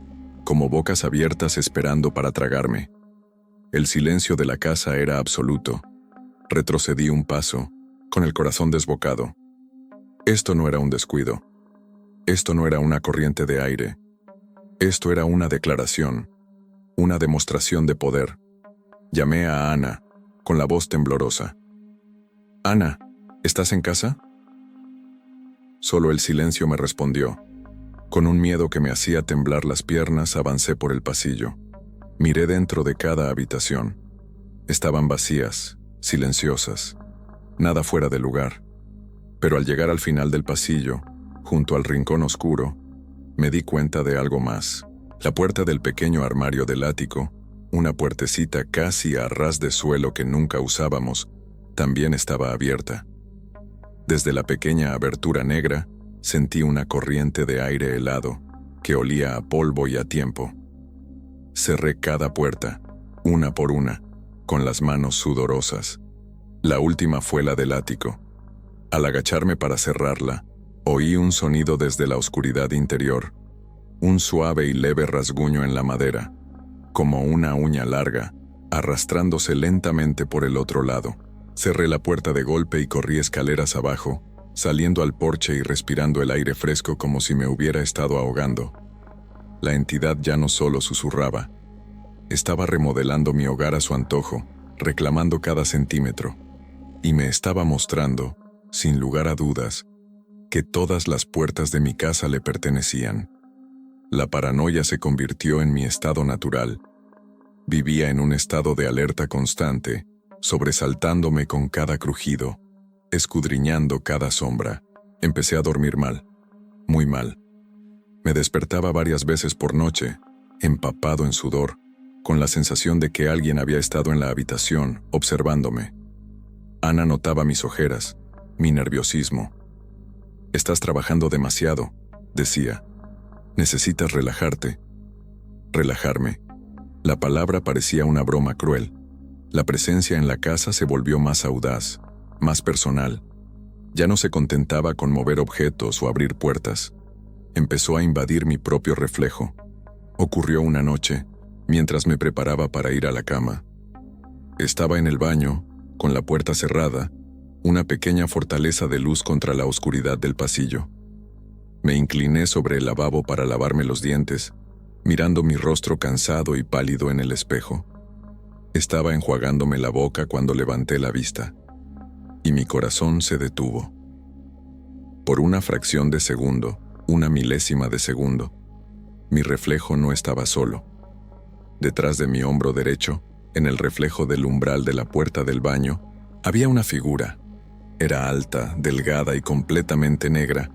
como bocas abiertas esperando para tragarme. El silencio de la casa era absoluto. Retrocedí un paso, con el corazón desbocado. Esto no era un descuido. Esto no era una corriente de aire. Esto era una declaración, una demostración de poder. Llamé a Ana, con la voz temblorosa. «Ana, ¿estás en casa?» Solo el silencio me respondió. Con un miedo que me hacía temblar las piernas, avancé por el pasillo. Miré dentro de cada habitación. Estaban vacías, silenciosas, nada fuera de lugar. Pero al llegar al final del pasillo, junto al rincón oscuro, me di cuenta de algo más. La puerta del pequeño armario del ático, una puertecita casi a ras de suelo que nunca usábamos, también estaba abierta. Desde la pequeña abertura negra, sentí una corriente de aire helado, que olía a polvo y a tiempo. Cerré cada puerta, una por una, con las manos sudorosas. La última fue la del ático. Al agacharme para cerrarla, oí un sonido desde la oscuridad interior, un suave y leve rasguño en la madera, como una uña larga, arrastrándose lentamente por el otro lado. Cerré la puerta de golpe y corrí escaleras abajo, saliendo al porche y respirando el aire fresco como si me hubiera estado ahogando. La entidad ya no solo susurraba, estaba remodelando mi hogar a su antojo, reclamando cada centímetro, y me estaba mostrando, sin lugar a dudas, que todas las puertas de mi casa le pertenecían. La paranoia se convirtió en mi estado natural. Vivía en un estado de alerta constante, sobresaltándome con cada crujido, escudriñando cada sombra. Empecé a dormir mal, muy mal. Me despertaba varias veces por noche, empapado en sudor, con la sensación de que alguien había estado en la habitación, observándome. Ana notaba mis ojeras, mi nerviosismo. «Estás trabajando demasiado», decía. «Necesitas relajarte». Relajarme. La palabra parecía una broma cruel. La presencia en la casa se volvió más audaz, más personal. Ya no se contentaba con mover objetos o abrir puertas. Empezó a invadir mi propio reflejo. Ocurrió una noche, mientras me preparaba para ir a la cama. Estaba en el baño, con la puerta cerrada, una pequeña fortaleza de luz contra la oscuridad del pasillo. Me incliné sobre el lavabo para lavarme los dientes, mirando mi rostro cansado y pálido en el espejo. Estaba enjuagándome la boca cuando levanté la vista, y mi corazón se detuvo. Por una fracción de segundo, una milésima de segundo, mi reflejo no estaba solo. Detrás de mi hombro derecho, en el reflejo del umbral de la puerta del baño, había una figura. Era alta, delgada y completamente negra,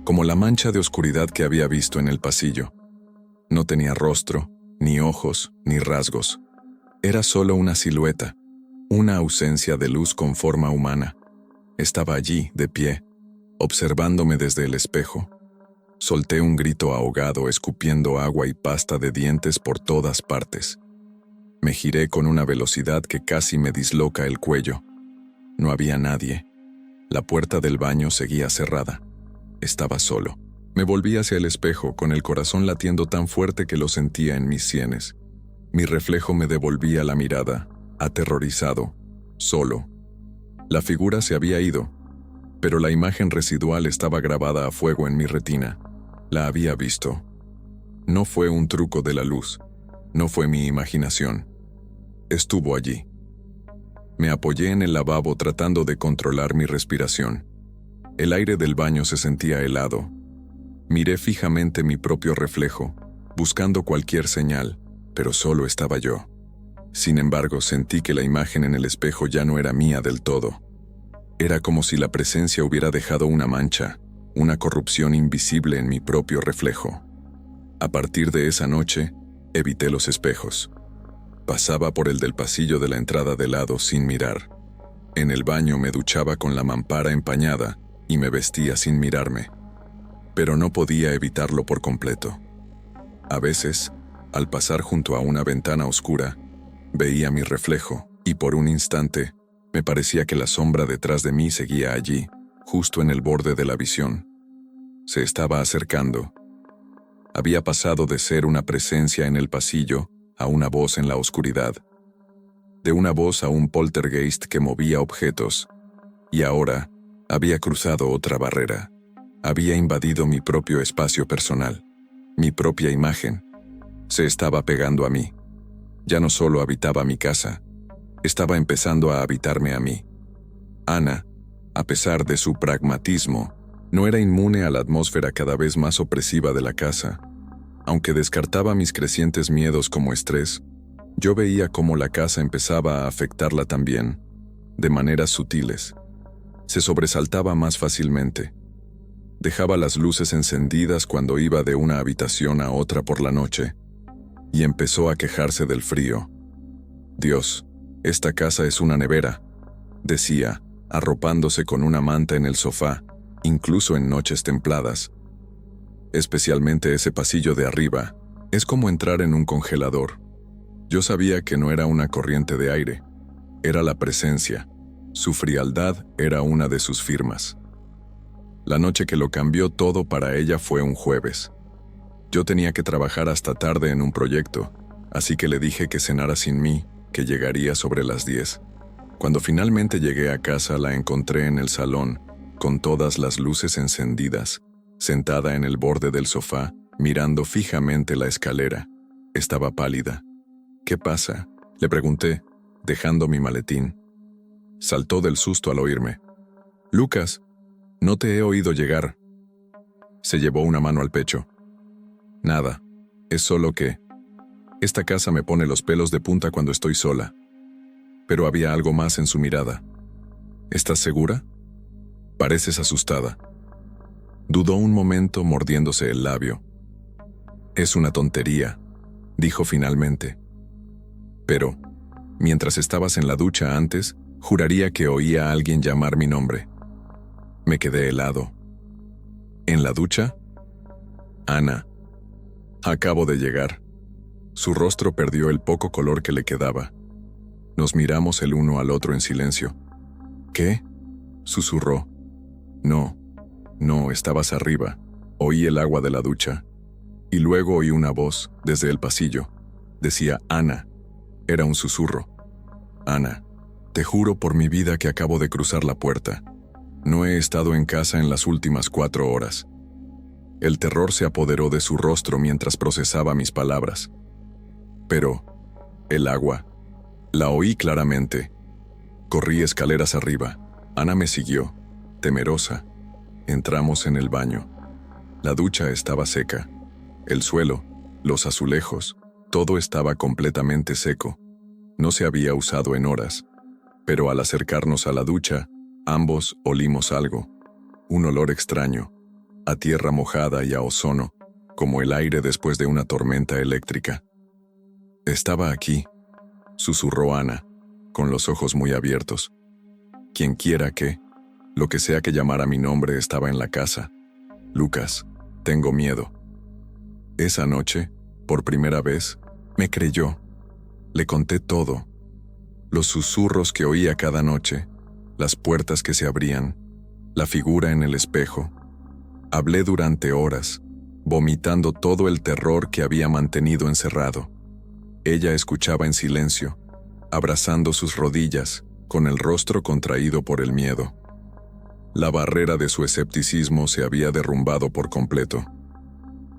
como la mancha de oscuridad que había visto en el pasillo. No tenía rostro, ni ojos, ni rasgos. Era solo una silueta, una ausencia de luz con forma humana. Estaba allí, de pie, observándome desde el espejo. Solté un grito ahogado, escupiendo agua y pasta de dientes por todas partes. Me giré con una velocidad que casi me disloca el cuello. No había nadie. La puerta del baño seguía cerrada. Estaba solo. Me volví hacia el espejo, con el corazón latiendo tan fuerte que lo sentía en mis sienes. Mi reflejo me devolvía la mirada, aterrorizado, solo. La figura se había ido, pero la imagen residual estaba grabada a fuego en mi retina. La había visto. No fue un truco de la luz, no fue mi imaginación. Estuvo allí. Me apoyé en el lavabo tratando de controlar mi respiración. El aire del baño se sentía helado. Miré fijamente mi propio reflejo, buscando cualquier señal, pero solo estaba yo. Sin embargo, sentí que la imagen en el espejo ya no era mía del todo. Era como si la presencia hubiera dejado una mancha, una corrupción invisible en mi propio reflejo. A partir de esa noche, evité los espejos. Pasaba por el del pasillo de la entrada de lado sin mirar. En el baño me duchaba con la mampara empañada y me vestía sin mirarme. Pero no podía evitarlo por completo. A veces, al pasar junto a una ventana oscura, veía mi reflejo y por un instante me parecía que la sombra detrás de mí seguía allí, justo en el borde de la visión. Se estaba acercando. Había pasado de ser una presencia en el pasillo a una voz en la oscuridad. De una voz a un poltergeist que movía objetos. Y ahora había cruzado otra barrera. Había invadido mi propio espacio personal. Mi propia imagen. Se estaba pegando a mí. Ya no solo habitaba mi casa, estaba empezando a habitarme a mí. Ana, a pesar de su pragmatismo, no era inmune a la atmósfera cada vez más opresiva de la casa. Aunque descartaba mis crecientes miedos como estrés, yo veía cómo la casa empezaba a afectarla también, de maneras sutiles. Se sobresaltaba más fácilmente. Dejaba las luces encendidas cuando iba de una habitación a otra por la noche, y empezó a quejarse del frío. Dios, esta casa es una nevera, decía, arropándose con una manta en el sofá, incluso en noches templadas. Especialmente ese pasillo de arriba, es como entrar en un congelador. Yo sabía que no era una corriente de aire, era la presencia. Su frialdad era una de sus firmas. La noche que lo cambió todo para ella fue un jueves. Yo tenía que trabajar hasta tarde en un proyecto, así que le dije que cenara sin mí, que llegaría sobre las 10. Cuando finalmente llegué a casa la encontré en el salón, con todas las luces encendidas, sentada en el borde del sofá, mirando fijamente la escalera. Estaba pálida. ¿Qué pasa?, le pregunté, dejando mi maletín. Saltó del susto al oírme. «Lucas, no te he oído llegar». Se llevó una mano al pecho. «Nada, es solo que esta casa me pone los pelos de punta cuando estoy sola». Pero había algo más en su mirada. «¿Estás segura? Pareces asustada». Dudó un momento mordiéndose el labio. «Es una tontería», dijo finalmente. «Pero, mientras estabas en la ducha antes, juraría que oía a alguien llamar mi nombre». Me quedé helado. «¿En la ducha?» «Ana. Acabo de llegar». Su rostro perdió el poco color que le quedaba. Nos miramos el uno al otro en silencio. «¿Qué?», susurró. No, estabas arriba. Oí el agua de la ducha. Y luego oí una voz, desde el pasillo. Decía Ana. Era un susurro. «Ana, te juro por mi vida que acabo de cruzar la puerta. No he estado en casa en las últimas 4 horas». El terror se apoderó de su rostro mientras procesaba mis palabras. Pero, el agua. La oí claramente. Corrí escaleras arriba. Ana me siguió, temerosa. Entramos en el baño. La ducha estaba seca. El suelo, los azulejos, todo estaba completamente seco. No se había usado en horas. Pero al acercarnos a la ducha, ambos olimos algo. Un olor extraño, a tierra mojada y a ozono, como el aire después de una tormenta eléctrica. «Estaba aquí», susurró Ana, con los ojos muy abiertos. «Quienquiera que, lo que sea que llamara mi nombre estaba en la casa. Lucas, tengo miedo». Esa noche, por primera vez, me creyó. Le conté todo. Los susurros que oía cada noche, las puertas que se abrían, la figura en el espejo. Hablé durante horas, vomitando todo el terror que había mantenido encerrado. Ella escuchaba en silencio, abrazando sus rodillas, con el rostro contraído por el miedo. La barrera de su escepticismo se había derrumbado por completo.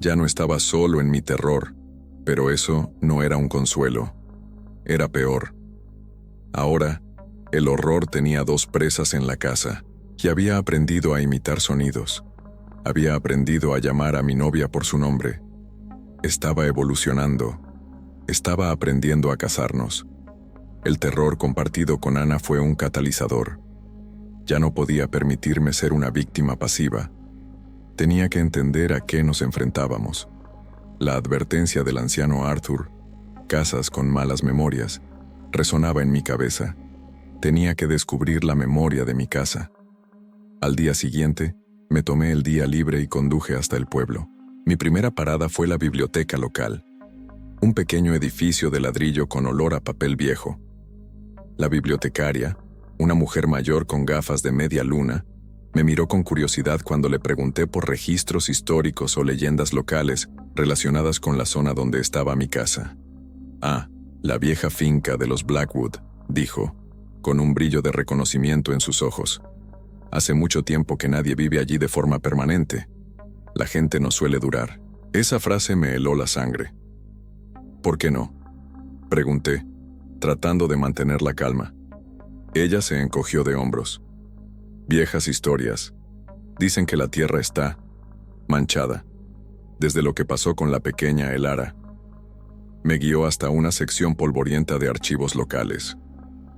Ya no estaba solo en mi terror, pero eso no era un consuelo. Era peor. Ahora, el horror tenía dos presas en la casa, y había aprendido a imitar sonidos. Había aprendido a llamar a mi novia por su nombre. Estaba evolucionando. Estaba aprendiendo a casarnos. El terror compartido con Ana fue un catalizador. Ya no podía permitirme ser una víctima pasiva. Tenía que entender a qué nos enfrentábamos. La advertencia del anciano Arthur, casas con malas memorias, resonaba en mi cabeza. Tenía que descubrir la memoria de mi casa. Al día siguiente, me tomé el día libre y conduje hasta el pueblo. Mi primera parada fue la biblioteca local, un pequeño edificio de ladrillo con olor a papel viejo. La bibliotecaria, una mujer mayor con gafas de media luna, me miró con curiosidad cuando le pregunté por registros históricos o leyendas locales relacionadas con la zona donde estaba mi casa. «Ah, la vieja finca de los Blackwood», dijo, con un brillo de reconocimiento en sus ojos. «Hace mucho tiempo que nadie vive allí de forma permanente. La gente no suele durar». Esa frase me heló la sangre. «¿Por qué no?», pregunté, tratando de mantener la calma. Ella se encogió de hombros. «Viejas historias. Dicen que la tierra está manchada, desde lo que pasó con la pequeña Elara». Me guió hasta una sección polvorienta de archivos locales.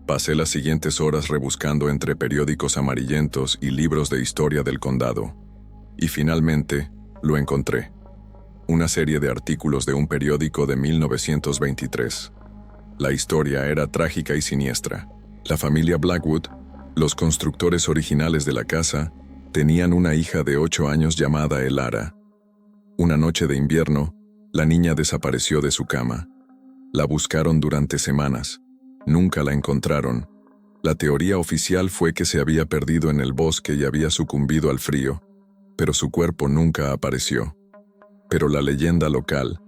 Pasé las siguientes horas rebuscando entre periódicos amarillentos y libros de historia del condado. Y finalmente, lo encontré. Una serie de artículos de un periódico de 1923. La historia era trágica y siniestra. La familia Blackwood, los constructores originales de la casa, tenían una hija de 8 años llamada Elara. Una noche de invierno, la niña desapareció de su cama. La buscaron durante semanas. Nunca la encontraron. La teoría oficial fue que se había perdido en el bosque y había sucumbido al frío, pero su cuerpo nunca apareció. Pero la leyenda local,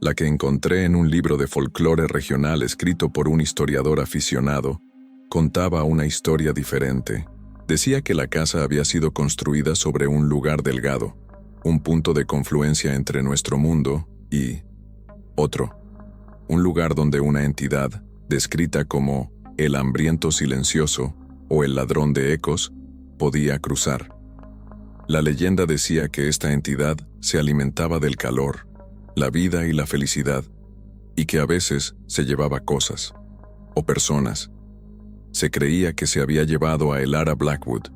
la que encontré en un libro de folclore regional escrito por un historiador aficionado, contaba una historia diferente. Decía que la casa había sido construida sobre un lugar delgado, un punto de confluencia entre nuestro mundo y otro. Un lugar donde una entidad, descrita como el hambriento silencioso o el ladrón de ecos, podía cruzar. La leyenda decía que esta entidad se alimentaba del calor, la vida y la felicidad, y que a veces se llevaba cosas o personas. Se creía que se había llevado a Elara Blackwood.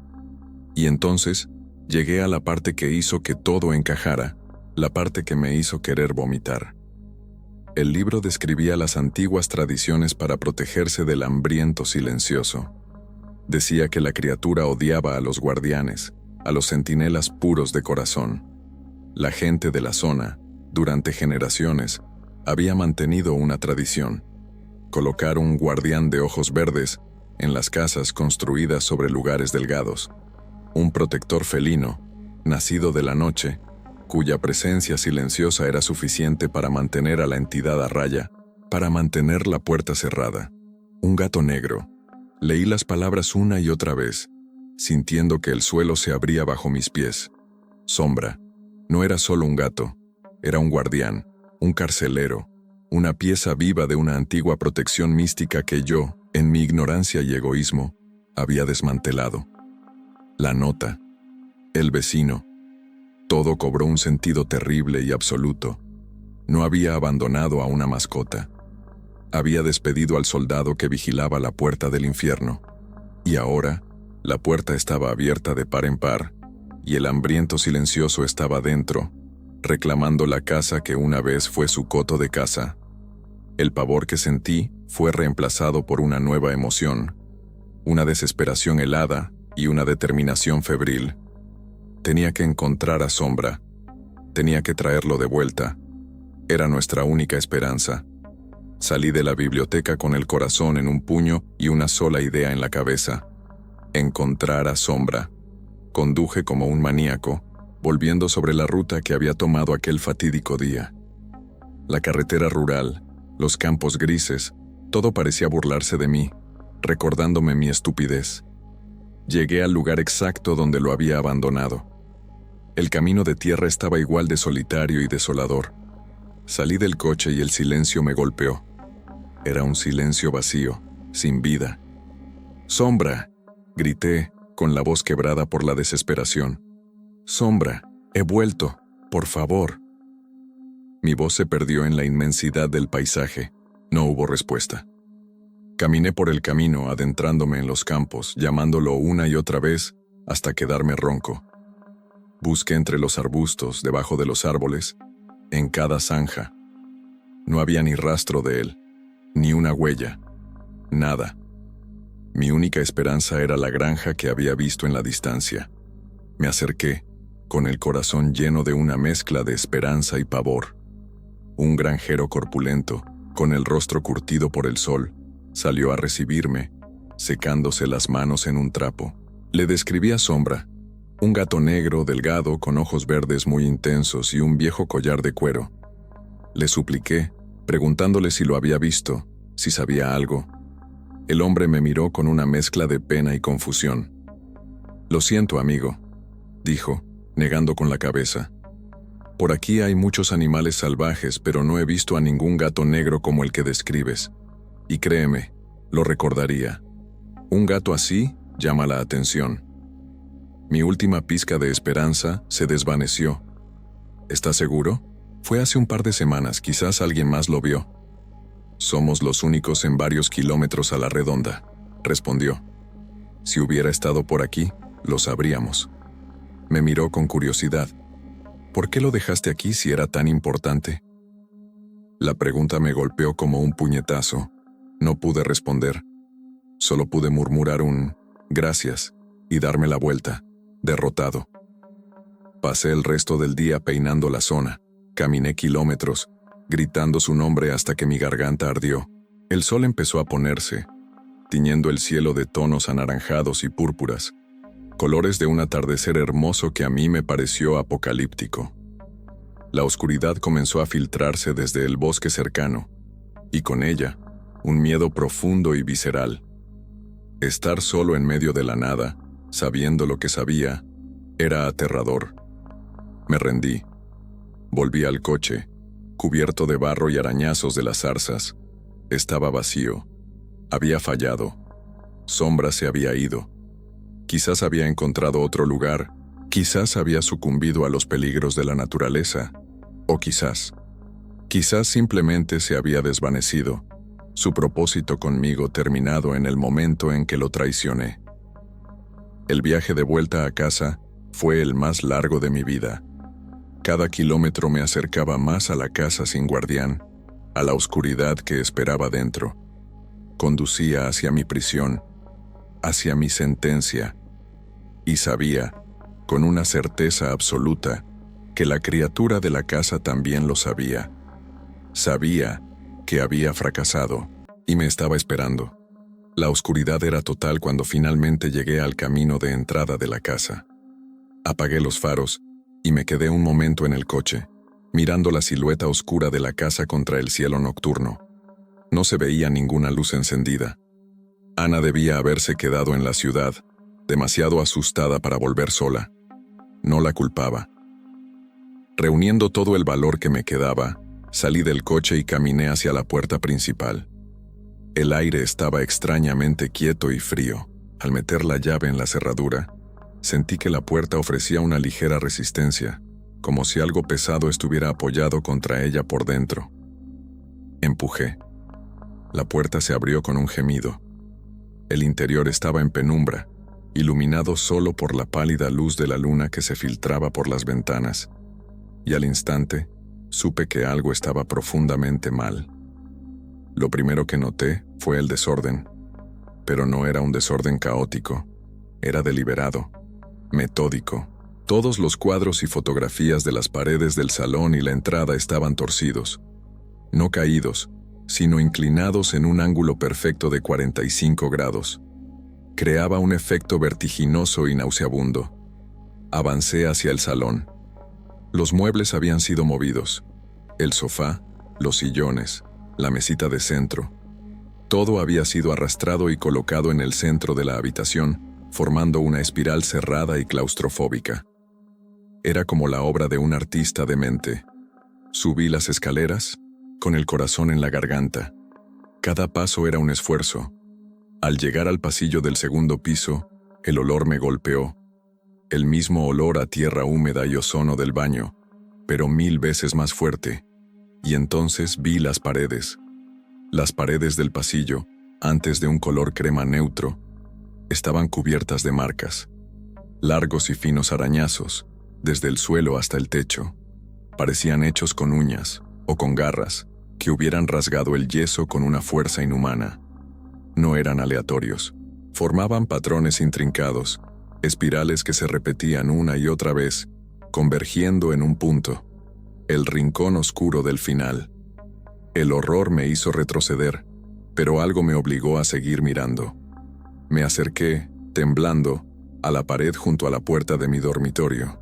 Y entonces llegué a la parte que hizo que todo encajara, la parte que me hizo querer vomitar. El libro describía las antiguas tradiciones para protegerse del hambriento silencioso. Decía que la criatura odiaba a los guardianes, a los centinelas puros de corazón. La gente de la zona, durante generaciones, había mantenido una tradición: colocar un guardián de ojos verdes en las casas construidas sobre lugares delgados, un protector felino, nacido de la noche, cuya presencia silenciosa era suficiente para mantener a la entidad a raya, para mantener la puerta cerrada. Un gato negro. Leí las palabras una y otra vez, sintiendo que el suelo se abría bajo mis pies. Sombra. No era solo un gato, era un guardián, un carcelero, una pieza viva de una antigua protección mística que yo, en mi ignorancia y egoísmo, había desmantelado. La nota, el vecino, todo cobró un sentido terrible y absoluto. No había abandonado a una mascota. Había despedido al soldado que vigilaba la puerta del infierno. Y ahora, la puerta estaba abierta de par en par, y el hambriento silencioso estaba dentro, reclamando la casa que una vez fue su coto de caza. El pavor que sentí fue reemplazado por una nueva emoción, una desesperación helada y una determinación febril. Tenía que encontrar a Sombra, tenía que traerlo de vuelta. Era nuestra única esperanza. Salí de la biblioteca con el corazón en un puño y una sola idea en la cabeza: encontrar a Sombra. Conduje como un maníaco, volviendo sobre la ruta que había tomado aquel fatídico día. La carretera rural, los campos grises, todo parecía burlarse de mí, recordándome mi estupidez. Llegué al lugar exacto donde lo había abandonado. El camino de tierra estaba igual de solitario y desolador. Salí del coche y el silencio me golpeó. Era un silencio vacío, sin vida. «Sombra», grité, con la voz quebrada por la desesperación. «Sombra, he vuelto, por favor». Mi voz se perdió en la inmensidad del paisaje. No hubo respuesta. Caminé por el camino, adentrándome en los campos, llamándolo una y otra vez, hasta quedarme ronco. Busqué entre los arbustos, debajo de los árboles, en cada zanja. No había ni rastro de él, ni una huella, nada. Mi única esperanza era la granja que había visto en la distancia. Me acerqué, con el corazón lleno de una mezcla de esperanza y pavor. Un granjero corpulento, con el rostro curtido por el sol, salió a recibirme, secándose las manos en un trapo. Le describí a Sombra, un gato negro, delgado, con ojos verdes muy intensos y un viejo collar de cuero. Le supliqué, preguntándole si lo había visto, si sabía algo. El hombre me miró con una mezcla de pena y confusión. «Lo siento, amigo», dijo, negando con la cabeza. «Por aquí hay muchos animales salvajes, pero no he visto a ningún gato negro como el que describes. Y créeme, lo recordaría. Un gato así llama la atención». Mi última pizca de esperanza se desvaneció. «¿Estás seguro? Fue hace un par de semanas, quizás alguien más lo vio». «Somos los únicos en varios kilómetros a la redonda», respondió. «Si hubiera estado por aquí, lo sabríamos». Me miró con curiosidad. «¿Por qué lo dejaste aquí si era tan importante?» La pregunta me golpeó como un puñetazo. No pude responder. Solo pude murmurar un «gracias» y darme la vuelta, derrotado. Pasé el resto del día peinando la zona. Caminé kilómetros, gritando su nombre hasta que mi garganta ardió. El sol empezó a ponerse, tiñendo el cielo de tonos anaranjados y púrpuras, colores de un atardecer hermoso que a mí me pareció apocalíptico. La oscuridad comenzó a filtrarse desde el bosque cercano, y con ella, un miedo profundo y visceral. Estar solo en medio de la nada, sabiendo lo que sabía, era aterrador. Me rendí. Volví al coche, cubierto de barro y arañazos de las zarzas. Estaba vacío. Había fallado. Sombra se había ido. Quizás había encontrado otro lugar, quizás había sucumbido a los peligros de la naturaleza, o quizás simplemente se había desvanecido, su propósito conmigo terminado en el momento en que lo traicioné. El viaje de vuelta a casa fue el más largo de mi vida. Cada kilómetro me acercaba más a la casa sin guardián, a la oscuridad que esperaba dentro. Conducía hacia mi prisión, hacia mi sentencia, y sabía, con una certeza absoluta, que la criatura de la casa también lo sabía. Sabía que había fracasado y me estaba esperando. La oscuridad era total cuando finalmente llegué al camino de entrada de la casa. Apagué los faros y me quedé un momento en el coche, mirando la silueta oscura de la casa contra el cielo nocturno. No se veía ninguna luz encendida. Ana debía haberse quedado en la ciudad, demasiado asustada para volver sola. No la culpaba. Reuniendo todo el valor que me quedaba, salí del coche y caminé hacia la puerta principal. El aire estaba extrañamente quieto y frío. Al meter la llave en la cerradura, sentí que la puerta ofrecía una ligera resistencia, como si algo pesado estuviera apoyado contra ella por dentro. Empujé. La puerta se abrió con un gemido. El interior estaba en penumbra, iluminado solo por la pálida luz de la luna que se filtraba por las ventanas, y al instante supe que algo estaba profundamente mal. Lo primero que noté fue el desorden, pero no era un desorden caótico, era deliberado, metódico. Todos los cuadros y fotografías de las paredes del salón y la entrada estaban torcidos, no caídos, sino inclinados en un ángulo perfecto de 45 grados. Creaba un efecto vertiginoso y nauseabundo. Avancé hacia el salón. Los muebles habían sido movidos. El sofá, los sillones, la mesita de centro. Todo había sido arrastrado y colocado en el centro de la habitación, formando una espiral cerrada y claustrofóbica. Era como la obra de un artista demente. Subí las escaleras, con el corazón en la garganta. Cada paso era un esfuerzo. Al llegar al pasillo del segundo piso, el olor me golpeó. El mismo olor a tierra húmeda y ozono del baño, pero 1000 veces más fuerte. Y entonces vi las paredes. Las paredes del pasillo, antes de un color crema neutro, estaban cubiertas de marcas. Largos y finos arañazos, desde el suelo hasta el techo. Parecían hechos con uñas o con garras que hubieran rasgado el yeso con una fuerza inhumana. No eran aleatorios. Formaban patrones intrincados, espirales que se repetían una y otra vez, convergiendo en un punto. El rincón oscuro del final. El horror me hizo retroceder, pero algo me obligó a seguir mirando. Me acerqué, temblando, a la pared junto a la puerta de mi dormitorio.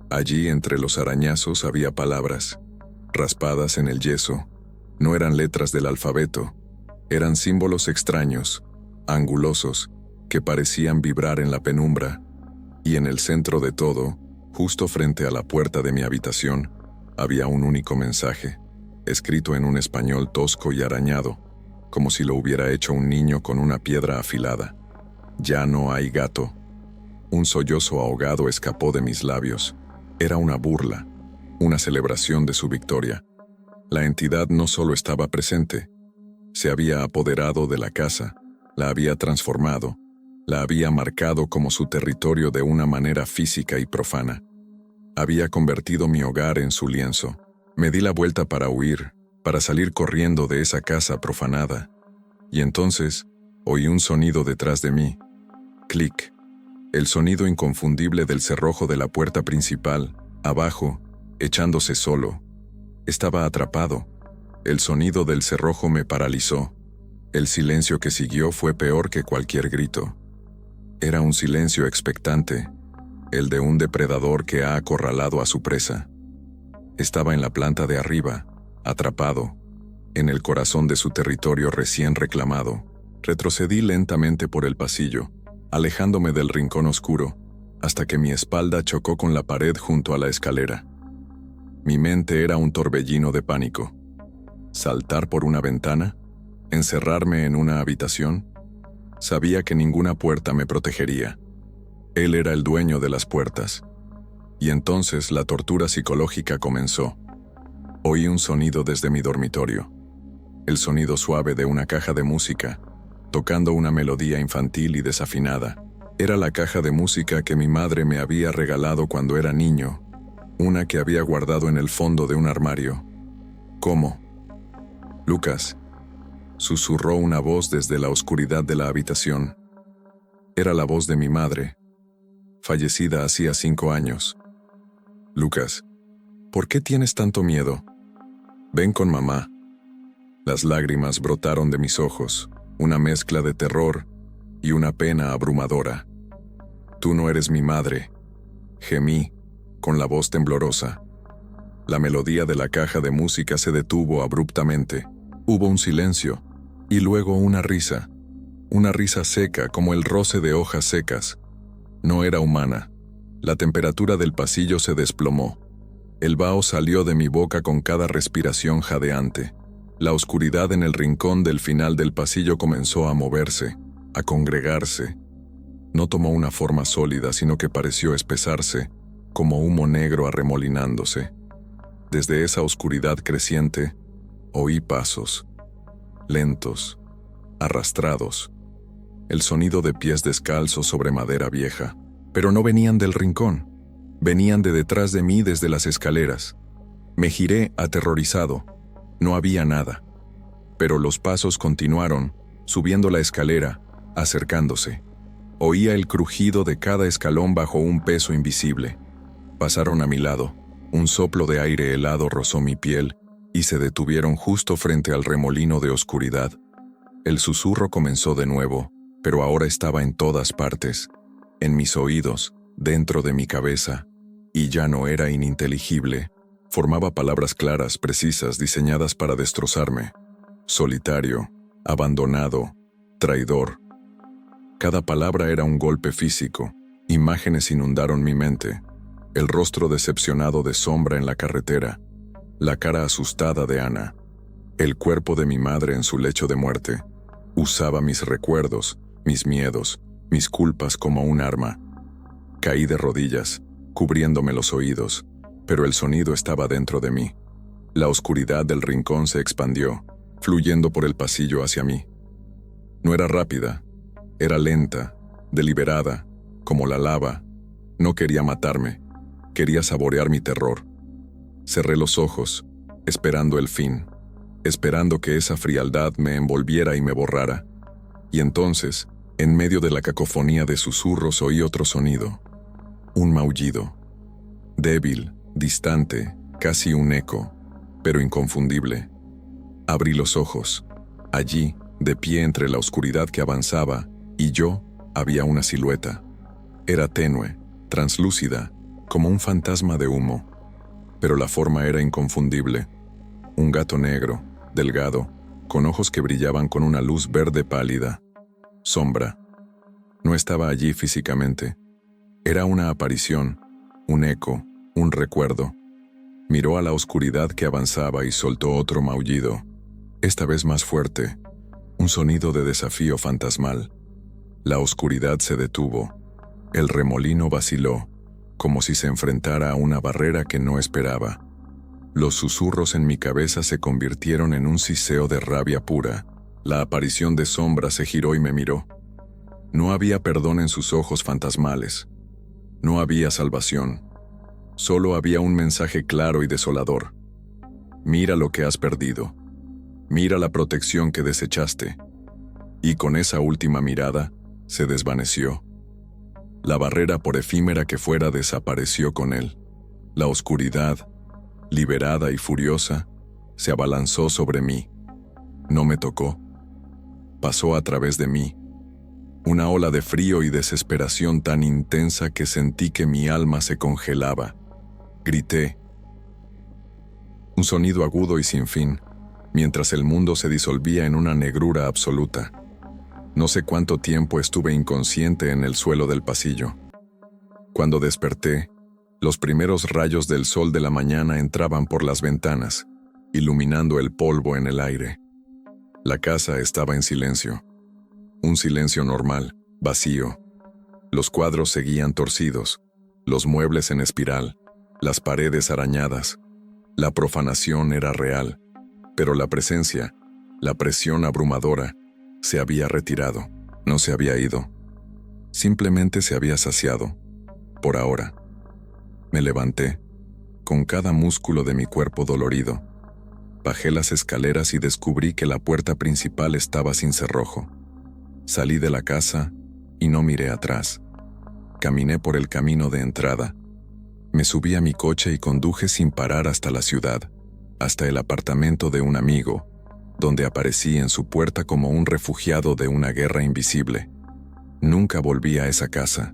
Allí, entre los arañazos, había palabras, raspadas en el yeso. No eran letras del alfabeto, eran símbolos extraños, angulosos, que parecían vibrar en la penumbra. Y en el centro de todo, justo frente a la puerta de mi habitación, había un único mensaje, escrito en un español tosco y arañado, como si lo hubiera hecho un niño con una piedra afilada. Ya no hay gato. Un sollozo ahogado escapó de mis labios. Era una burla, una celebración de su victoria. La entidad no solo estaba presente, se había apoderado de la casa, la había transformado, la había marcado como su territorio de una manera física y profana. Había convertido mi hogar en su lienzo. Me di la vuelta para huir, para salir corriendo de esa casa profanada. Y entonces, oí un sonido detrás de mí. Clic. El sonido inconfundible del cerrojo de la puerta principal, abajo, echándose solo. Estaba atrapado. El sonido del cerrojo me paralizó. El silencio que siguió fue peor que cualquier grito. Era un silencio expectante, el de un depredador que ha acorralado a su presa. Estaba en la planta de arriba, atrapado, en el corazón de su territorio recién reclamado. Retrocedí lentamente por el pasillo, alejándome del rincón oscuro, hasta que mi espalda chocó con la pared junto a la escalera. Mi mente era un torbellino de pánico. ¿Saltar por una ventana? ¿Encerrarme en una habitación? Sabía que ninguna puerta me protegería. Él era el dueño de las puertas. Y entonces la tortura psicológica comenzó. Oí un sonido desde mi dormitorio. El sonido suave de una caja de música, tocando una melodía infantil y desafinada. Era la caja de música que mi madre me había regalado cuando era niño, una que había guardado en el fondo de un armario. ¿Cómo? Lucas, susurró una voz desde la oscuridad de la habitación. Era la voz de mi madre, fallecida hacía 5 años. Lucas, ¿por qué tienes tanto miedo? Ven con mamá. Las lágrimas brotaron de mis ojos, una mezcla de terror y una pena abrumadora. Tú no eres mi madre, gemí, con la voz temblorosa. La melodía de la caja de música se detuvo abruptamente. Hubo un silencio, y luego una risa seca como el roce de hojas secas. No era humana. La temperatura del pasillo se desplomó. El vaho salió de mi boca con cada respiración jadeante. La oscuridad en el rincón del final del pasillo comenzó a moverse, a congregarse. No tomó una forma sólida, sino que pareció espesarse, como humo negro arremolinándose. Desde esa oscuridad creciente, oí pasos, lentos, arrastrados, el sonido de pies descalzos sobre madera vieja, pero no venían del rincón, venían de detrás de mí desde las escaleras. Me giré aterrorizado, no había nada, pero los pasos continuaron, subiendo la escalera, acercándose. Oía el crujido de cada escalón bajo un peso invisible. Pasaron a mi lado, un soplo de aire helado rozó mi piel y se detuvieron justo frente al remolino de oscuridad. El susurro comenzó de nuevo, pero ahora estaba en todas partes, en mis oídos, dentro de mi cabeza, y ya no era ininteligible. Formaba palabras claras, precisas, diseñadas para destrozarme. Solitario, abandonado, traidor. Cada palabra era un golpe físico. Imágenes inundaron mi mente. El rostro decepcionado de Sombra en la carretera. La cara asustada de Ana. El cuerpo de mi madre en su lecho de muerte. Usaba mis recuerdos, mis miedos, mis culpas como un arma. Caí de rodillas, cubriéndome los oídos, pero el sonido estaba dentro de mí. La oscuridad del rincón se expandió, fluyendo por el pasillo hacia mí. No era rápida, era lenta, deliberada, como la lava. No quería matarme, quería saborear mi terror. Cerré los ojos, esperando el fin, esperando que esa frialdad me envolviera y me borrara. Y entonces, en medio de la cacofonía de susurros oí otro sonido. Un maullido. Débil, distante, casi un eco, pero inconfundible. Abrí los ojos. Allí, de pie entre la oscuridad que avanzaba, y yo, había una silueta. Era tenue, translúcida, como un fantasma de humo. Pero la forma era inconfundible. Un gato negro, delgado, con ojos que brillaban con una luz verde pálida. Sombra. No estaba allí físicamente. Era una aparición, un eco, un recuerdo. Miró a la oscuridad que avanzaba y soltó otro maullido, esta vez más fuerte, un sonido de desafío fantasmal. La oscuridad se detuvo. El remolino vaciló, como si se enfrentara a una barrera que no esperaba. Los susurros en mi cabeza se convirtieron en un siseo de rabia pura. La aparición de Sombra se giró y me miró. No había perdón en sus ojos fantasmales. No había salvación. Solo había un mensaje claro y desolador. Mira lo que has perdido. Mira la protección que desechaste. Y con esa última mirada, se desvaneció. La barrera, por efímera que fuera, desapareció con él. La oscuridad, liberada y furiosa, se abalanzó sobre mí. No me tocó. Pasó a través de mí. Una ola de frío y desesperación tan intensa que sentí que mi alma se congelaba. Grité. Un sonido agudo y sin fin, mientras el mundo se disolvía en una negrura absoluta. No sé cuánto tiempo estuve inconsciente en el suelo del pasillo. Cuando desperté, los primeros rayos del sol de la mañana entraban por las ventanas, iluminando el polvo en el aire. La casa estaba en silencio. Un silencio normal, vacío. Los cuadros seguían torcidos, los muebles en espiral, las paredes arañadas. La profanación era real, pero la presencia, la presión abrumadora, se había retirado, no se había ido. Simplemente se había saciado, por ahora. Me levanté, con cada músculo de mi cuerpo dolorido. Bajé las escaleras y descubrí que la puerta principal estaba sin cerrojo. Salí de la casa y no miré atrás. Caminé por el camino de entrada. Me subí a mi coche y conduje sin parar hasta la ciudad, hasta el apartamento de un amigo, donde aparecí en su puerta como un refugiado de una guerra invisible. Nunca volví a esa casa.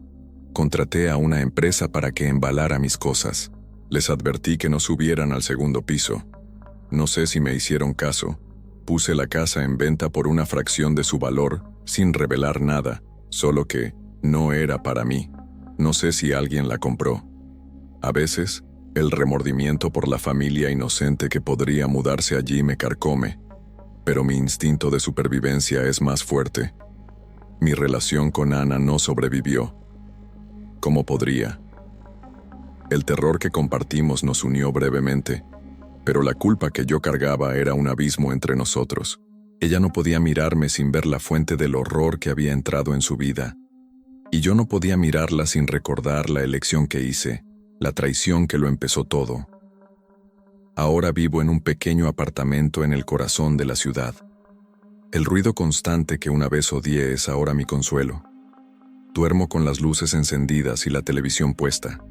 Contraté a una empresa para que embalara mis cosas. Les advertí que no subieran al segundo piso. No sé si me hicieron caso. Puse la casa en venta por una fracción de su valor, sin revelar nada, solo que no era para mí. No sé si alguien la compró. A veces, el remordimiento por la familia inocente que podría mudarse allí me carcome, pero mi instinto de supervivencia es más fuerte. Mi relación con Ana no sobrevivió. ¿Cómo podría? El terror que compartimos nos unió brevemente, pero la culpa que yo cargaba era un abismo entre nosotros. Ella no podía mirarme sin ver la fuente del horror que había entrado en su vida, y yo no podía mirarla sin recordar la elección que hice, la traición que lo empezó todo. Ahora vivo en un pequeño apartamento en el corazón de la ciudad. El ruido constante que una vez odié es ahora mi consuelo. Duermo con las luces encendidas y la televisión puesta.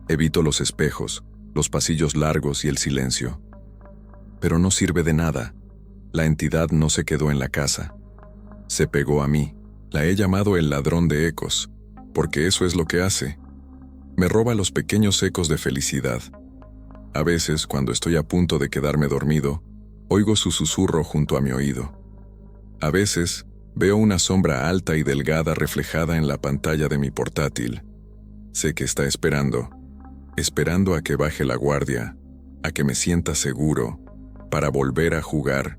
Evito los espejos, los pasillos largos y el silencio. Pero no sirve de nada. La entidad no se quedó en la casa. Se pegó a mí. La he llamado el ladrón de ecos, porque eso es lo que hace. Me roba los pequeños ecos de felicidad. A veces, cuando estoy a punto de quedarme dormido, oigo su susurro junto a mi oído. A veces, veo una sombra alta y delgada reflejada en la pantalla de mi portátil. Sé que está esperando a que baje la guardia, a que me sienta seguro, para volver a jugar.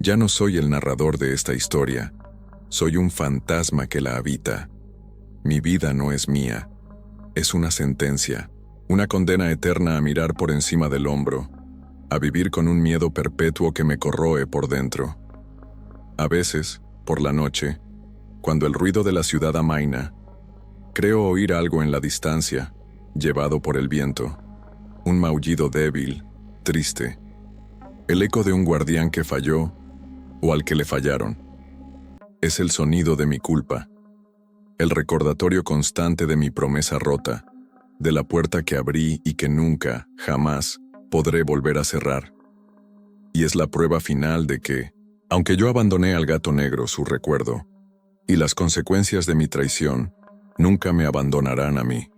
Ya no soy el narrador de esta historia, soy un fantasma que la habita. Mi vida no es mía, es una sentencia, una condena eterna a mirar por encima del hombro, a vivir con un miedo perpetuo que me corroe por dentro. A veces, por la noche, cuando el ruido de la ciudad amaina, creo oír algo en la distancia, llevado por el viento, un maullido débil, triste, el eco de un guardián que falló o al que le fallaron. Es el sonido de mi culpa, el recordatorio constante de mi promesa rota, de la puerta que abrí y que nunca, jamás, podré volver a cerrar. Y es la prueba final de que, aunque yo abandoné al gato negro su recuerdo, y las consecuencias de mi traición, nunca me abandonarán a mí.